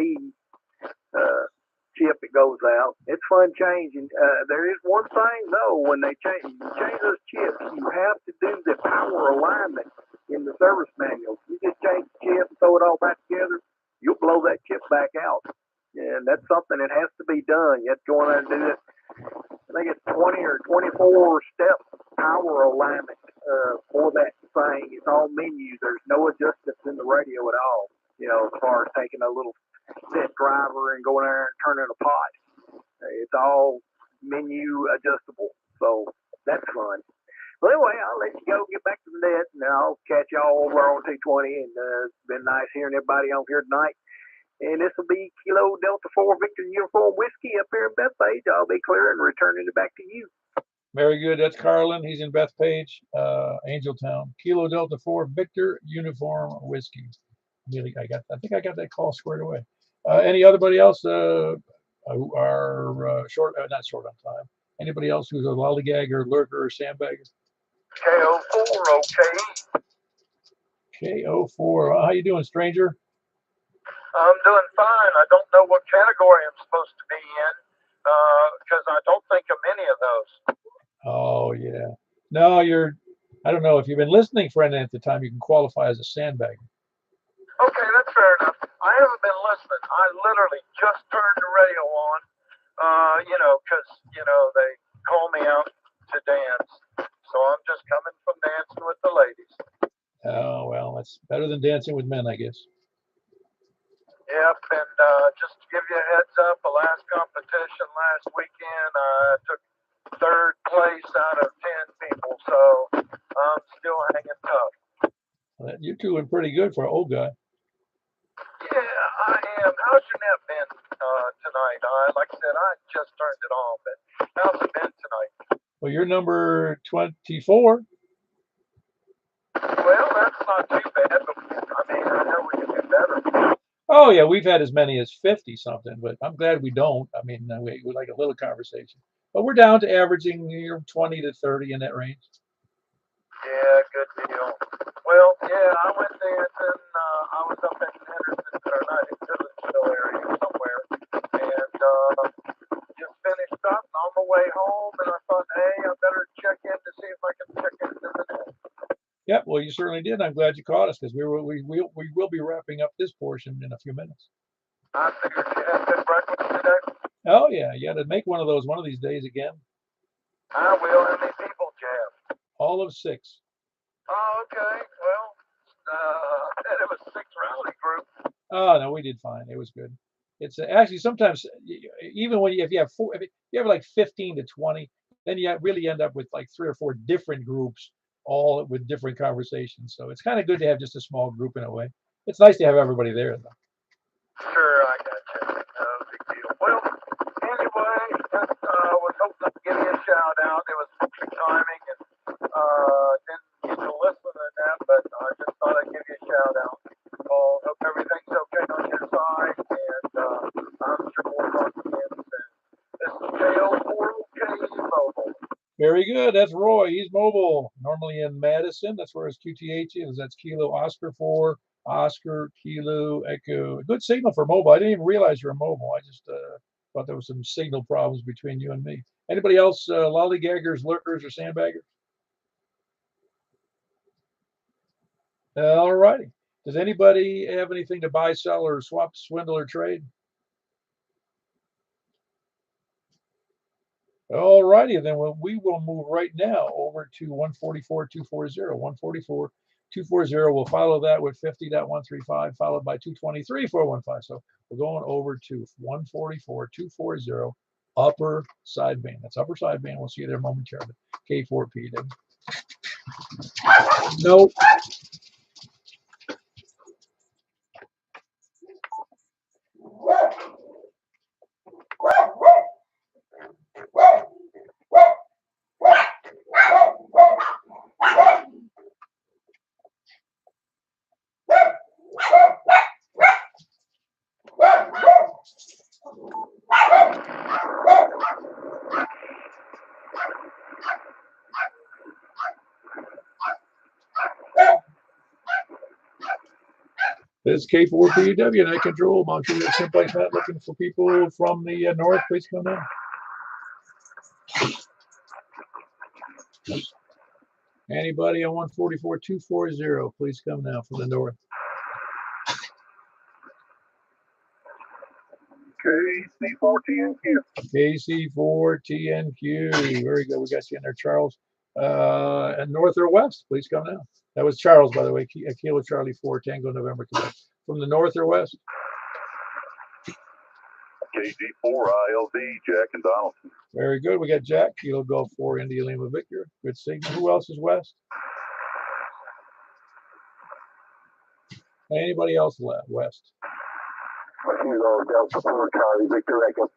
chip that goes out. It's fun changing. There is one thing though, when you change those chips, you have to do the power alignment in the service manual. You just change the chip and throw it all back together, you'll blow that chip back out. And that's something that has to be done. You have to go in there and do it. I think it's 20 or 24 step power alignment for that thing. It's all menu. There's no adjustments in the radio at all, as far as taking a little set driver and going there and turning a pot. It's all menu adjustable. So that's fun. Well, anyway, I'll let you go, get back to the net, and I'll catch y'all over on 220. And it's been nice hearing everybody on here tonight. And this will be Kilo Delta 4 Victor Uniform Whiskey up here in Bethpage. I'll be clear and returning it back to you. Very good. That's Carlin. He's in Bethpage, Angeltown. Kilo Delta 4 Victor Uniform Whiskey. I think I got that call squared away. Anybody else who are not short on time? Anybody else who's a lollygagger, lurker, or sandbagger? KO4, okay. KO4. How you doing, stranger? I'm doing fine. I don't know what category I'm supposed to be in because I don't think of any of those. Oh, yeah. No, I don't know. If you've been listening for any length of time, you can qualify as a sandbagger. Okay, that's fair enough. I haven't been listening. I literally just turned the radio on, because, they call me out to dance. So I'm just coming from dancing with the ladies. Oh, well, that's better than dancing with men, I guess. Yep, and just to give you a heads up, the last competition last weekend, I took 3rd place out of 10 people, so I'm still hanging tough. Well, you're doing pretty good for an old guy. Yeah, I am. How's your net been tonight? Like I said, I just turned it on, but how's it been tonight? Well, you're number 24. Well, that's not too bad, but I mean, I know we can do better. Oh yeah, we've had as many as 50 something, but I'm glad we don't. I mean, we like a little conversation, but we're down to averaging 20 to 30 in that range. Yeah, good deal. Well, yeah, I went dancing. I was up in Henderson, or not in Phillipsville area somewhere, and just finished up and on my way home, and I thought, hey, I better check in to see if I can check into the net. Yeah, well, you certainly did. I'm glad you caught us because we will be wrapping up this portion in a few minutes. I figured you had good breakfast today. Oh yeah, you got to make one of those one of these days again. I will. How many people, Jeff? All of 6. Oh, okay. Well, it was 6 rally group. Oh no, we did fine. It was good. It's actually sometimes even when if you have if you have like 15 to 20, then you really end up with like 3 or 4 different groups, all with different conversations. So it's kind of good to have just a small group in a way. It's nice to have everybody there though. Sure, I got you. No big deal. Well, anyway, just was hoping to give you a shout out. It was perfect timing, and didn't get to listen to that, but I just thought I'd give you a shout out. Well, hope everything's okay on your side, and I'm sure we'll talk again soon. This is KO4OK Mobile. Very good. That's Roy. He's mobile. Normally in Madison. That's where his QTH is. That's Kilo Oscar 4, Oscar, Kilo, Echo. Good signal for mobile. I didn't even realize you're mobile. I just thought there was some signal problems between you and me. Anybody else lollygaggers, lurkers, or sandbaggers? All righty. Does anybody have anything to buy, sell, or swap, swindle, or trade? All righty, then we will move right now over to 144.240. 144.240. We'll follow that with 50.135, followed by 223.415. So we're going over to 144.240 upper sideband. That's upper sideband. We'll see you there momentarily. K4P. Nope. This is K4PW, Night Control. Montreal Simplex Net, looking for people from the north. Please come in. Anybody on 144.240, please come now from the north. KC4TNQ. KC4TNQ. Very good. We got you in there, Charles. And north or west, please come now. That was Charles, by the way. Kilo Charlie 4, Tango November Quebec. From the north or west? KG4ILV, Jack and Donaldson. Very good. We got Jack, Kilo Golf 4, India Lima Victor. Good signal. Who else is west? Anybody else left west? Kilo Delta 4, Charlie Victor Echo.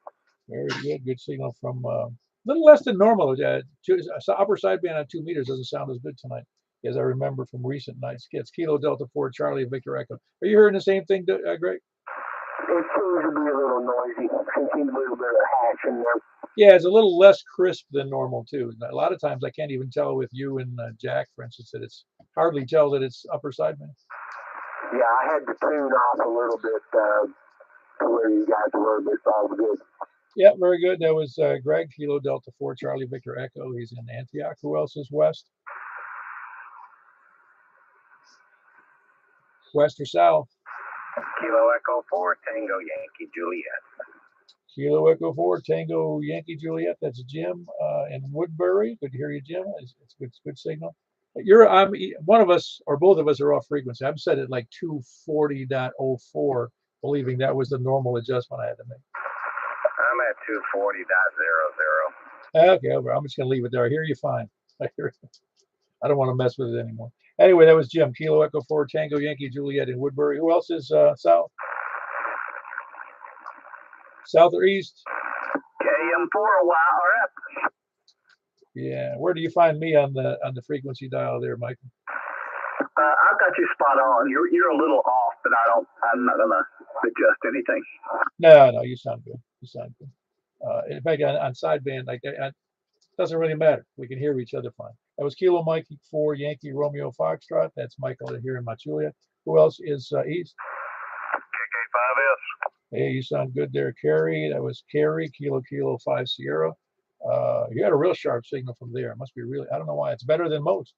Very good. Good signal from a little less than normal. Upper sideband on 2 meters doesn't sound as good tonight as I remember from recent nights. It's Kilo Delta 4, Charlie Victor Echo. Are you hearing the same thing, Greg? It seems to be a little noisy. Seems a little bit of hatch in there. Yeah, it's a little less crisp than normal too. A lot of times I can't even tell with you and Jack, for instance, that it's hardly tell that it's upper sideband. Yeah, I had to tune off a little bit to where you guys were, but it's all good. Yeah, very good. That was Greg, Kilo Delta 4, Charlie Victor Echo. He's in Antioch. Who else is west? West or south? Kilo Echo 4, Tango Yankee Juliet. Kilo Echo 4, Tango Yankee Juliet. That's Jim in Woodbury. Good to hear you, Jim. It's good signal. I'm one of us or both of us are off frequency. I'm set at like 240.04, believing that was the normal adjustment I had to make. I'm at 240.00. Okay, I'm just gonna leave it there. I hear you fine. I don't want to mess with it anymore. Anyway, that was Jim. Kilo Echo 4, Tango Yankee Juliet in Woodbury. Who else is south? South or east? KM4 YRF. Yeah. Where do you find me on the frequency dial there, Michael? I've got you spot on. You're a little off, but I'm not gonna adjust anything. No, you sound good. You sound good. In fact, on sideband, like it doesn't really matter. We can hear each other fine. That was Kilo Mike 4 Yankee Romeo Foxtrot. That's Michael here in Manchuria. Who else is East? KK5S. Hey, you sound good there, Carrie. That was Carrie, Kilo 5 Sierra. You had a real sharp signal from there. It must be really, I don't know why. It's better than most.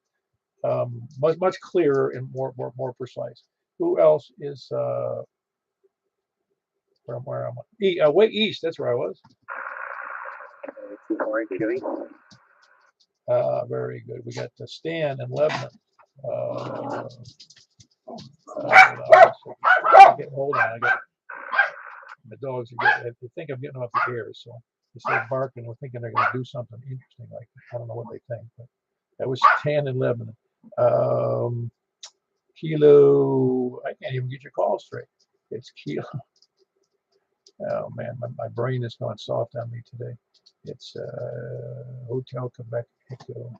Much clearer and more precise. Who else is where am I? Way east, that's where I was. Very good. We got Stan in Lebanon. Hold on, the dogs are getting, they think I'm getting off the air, so they start barking. We're thinking they're going to do something interesting, like I don't know what they think. But that was Stan in Lebanon. Kilo, I can't even get your call straight. It's Kilo. Oh man, my brain is going soft on me today. It's Hotel Quebec Echo.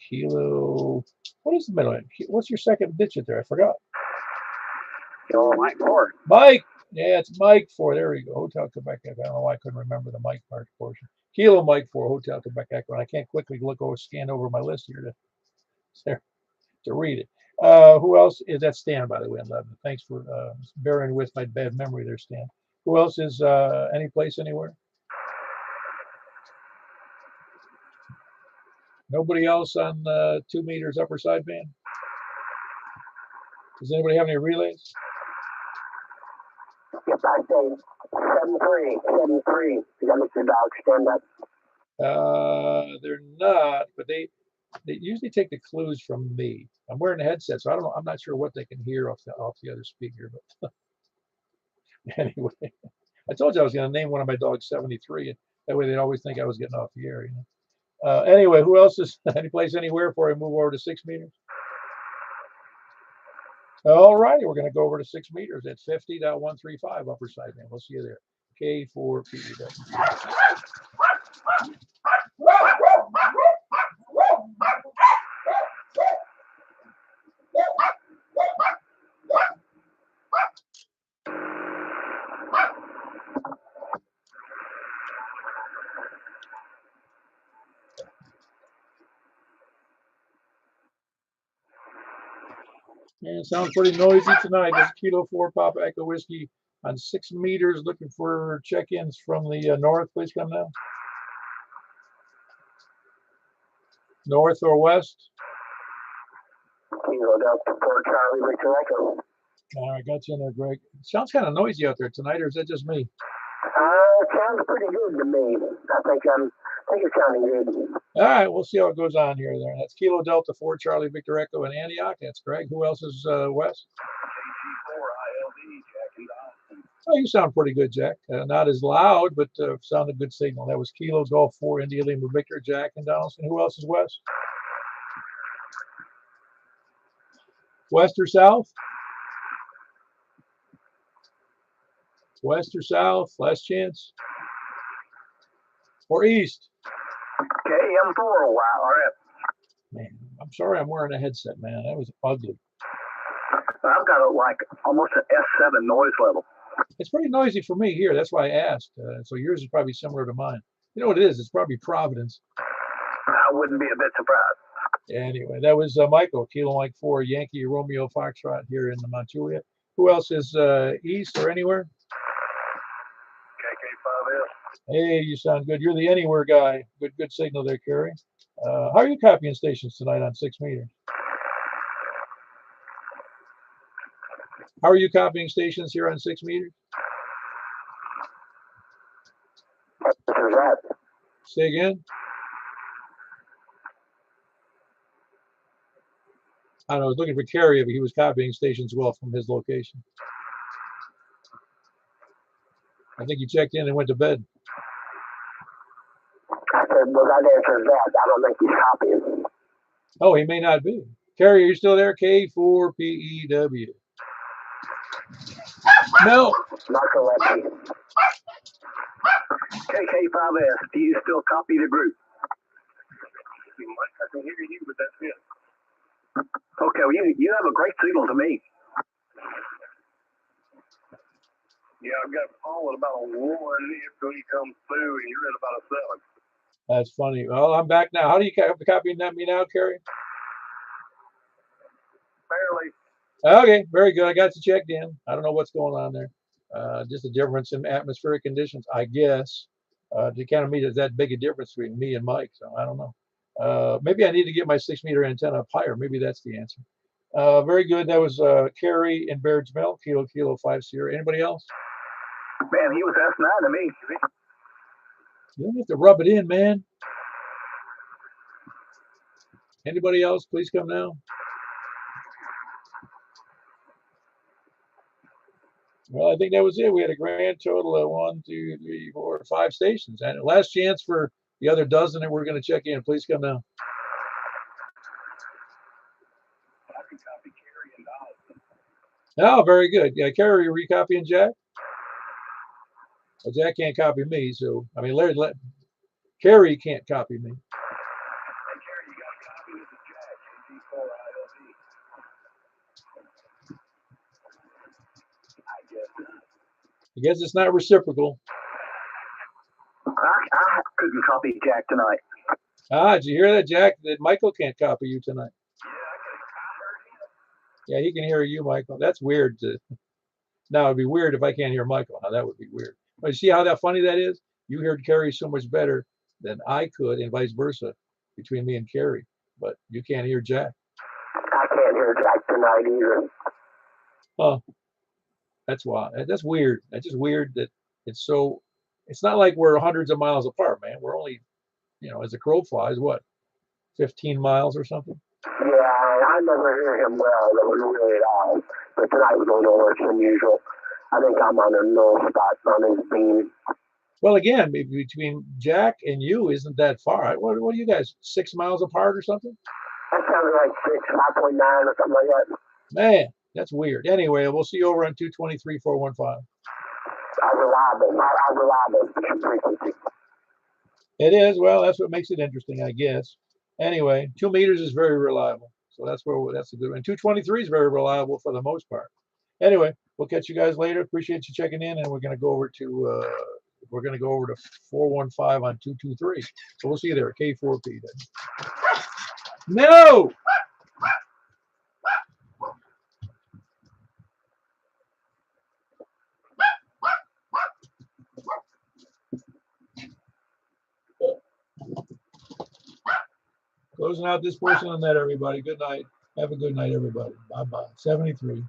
Kilo. What is the middle? What's your second digit there? I forgot. Mike 4. Mike. Yeah, it's Mike 4. There we go. Hotel Quebec Echo. I don't know why I couldn't remember the Mike part portion. Kilo Mike 4, Hotel Quebec Echo. And I can't quickly scan over my list here to read it. Who else is that? Stan, by the way, in Lebanon. Thanks for bearing with my bad memory there, Stan. Who else is any place anywhere? Nobody else on 2 meters upper sideband? Does anybody have any relays? Yes, I say 73. You got Mr. Dog stand up. They're not, but they usually take the clues from me. I'm wearing a headset, so I don't know. I'm not sure what they can hear off the other speaker. But anyway, I told you I was going to name one of my dogs 73, and that way they'd always think I was getting off the air. You know. Anyway, who else is any place anywhere before I move over to 6 meters? All righty, we're going to go over to 6 meters at 50.135 upper sideband. We'll see you there. K4PEW. And it sounds pretty noisy tonight. There's Kilo 4 Papa Echo Whiskey on 6 meters, looking for check-ins from the north. Please come now. North or west? Kilo Delta 4 Charlie Victor Echo. All right, got you in there, Greg. It sounds kind of noisy out there tonight, or is that just me? It sounds pretty good to me. I think it's sounding good. All right, we'll see how it goes on here. There. That's Kilo Delta 4 Charlie Victor Echo in Antioch. That's Greg. Who else is west? Oh, you sound pretty good, Jack. Not as loud, but sounded good signal. That was Kilo Golf 4 India Lima Victor, Jack in Donaldson. Who else is west? West or south? West or south? Last chance. Or east? KM4. Wow. Man, I'm sorry I'm wearing a headset, man. That was ugly. I've got almost an S7 noise level. It's pretty noisy for me here. That's why I asked. So yours is probably similar to mine. You know what it is? It's probably Providence. I wouldn't be a bit surprised. Anyway, that was Michael, Kilo Mike 4, Yankee Romeo Foxtrot here in the Manchuria. Who else is east or anywhere? KK5S. Hey, you sound good. You're the anywhere guy. Good signal there, Kerry. How are you copying stations tonight on 6 meters? How are you copying stations here on 6 meters? Say again? I don't know, I was looking for Kerry, but he was copying stations well from his location. I think he checked in and went to bed. I said, well, that answers that. I don't think he's copying. Oh, he may not be. Kerry, are you still there? K4PEW. No. Narcolepsy. KK5S, do you still copy the group? you, Mike. I can hear you, but that's it. Okay, well, you have a great signal to me. Yeah, I've got Paul at about a 1 if he comes through, and you're at about a 7. That's funny. Well, I'm back now. How do you copy me now, Kerry? Barely. Okay, very good. I got you checked in. I don't know what's going on there. Just a difference in atmospheric conditions, I guess. To kind of meet is that big a difference between me and Mike, so I don't know. Maybe I need to get my 6-meter antenna up higher. Maybe that's the answer. Very good. That was Kerry and Baird's Mill, Kilo 5 Sierra. Anybody else? Man, he was S9 to me. You don't have to rub it in, man. Anybody else? Please come now. Well, I think that was it. We had a grand total of 1, 2, 3, 4, 5 stations. And last chance for the other dozen that we're going to check in. Please come now. I can copy Kerry and Donaldson. Oh, very good. Yeah, Kerry, are you copying Jack? Well, Jack can't copy me, so I mean, Kerry can't copy me. Hey, Kerry, you got a copy of the Jack, AG4ILD. I guess it's not reciprocal. I couldn't copy Jack tonight. Ah, did you hear that, Jack? That Michael can't copy you tonight. Yeah, he can hear you, Michael. That's weird. Now, it'd be weird if I can't hear Michael. Now, that would be weird. But you see how that funny that is? You heard Kerry so much better than I could, and vice versa, between me and Kerry. But you can't hear Jack. I can't hear Jack tonight either. Oh, that's why. That's weird. That's just weird that it's so. It's not like we're hundreds of miles apart, man. We're only, as the crow flies, what, 15 miles or something? Yeah, I never hear him well, really at all. But tonight was a little worse than usual. I think I'm on a null spot on his beam. Well, again, between Jack and you isn't that far. What are you guys, 6 miles apart or something? That sounded like 5.9 or something like that. Man, that's weird. Anyway, we'll see you over on 223-415. Reliable frequency. It is. Well, that's what makes it interesting, I guess. Anyway, 2 meters is very reliable. So that's a good one. 223 is very reliable for the most part. Anyway, we'll catch you guys later. Appreciate you checking in, and we're going to go over to 415 on 223. So we'll see you there, K4P then. No! Closing out this portion on that, everybody. Good night. Have a good night, everybody. Bye-bye. 73.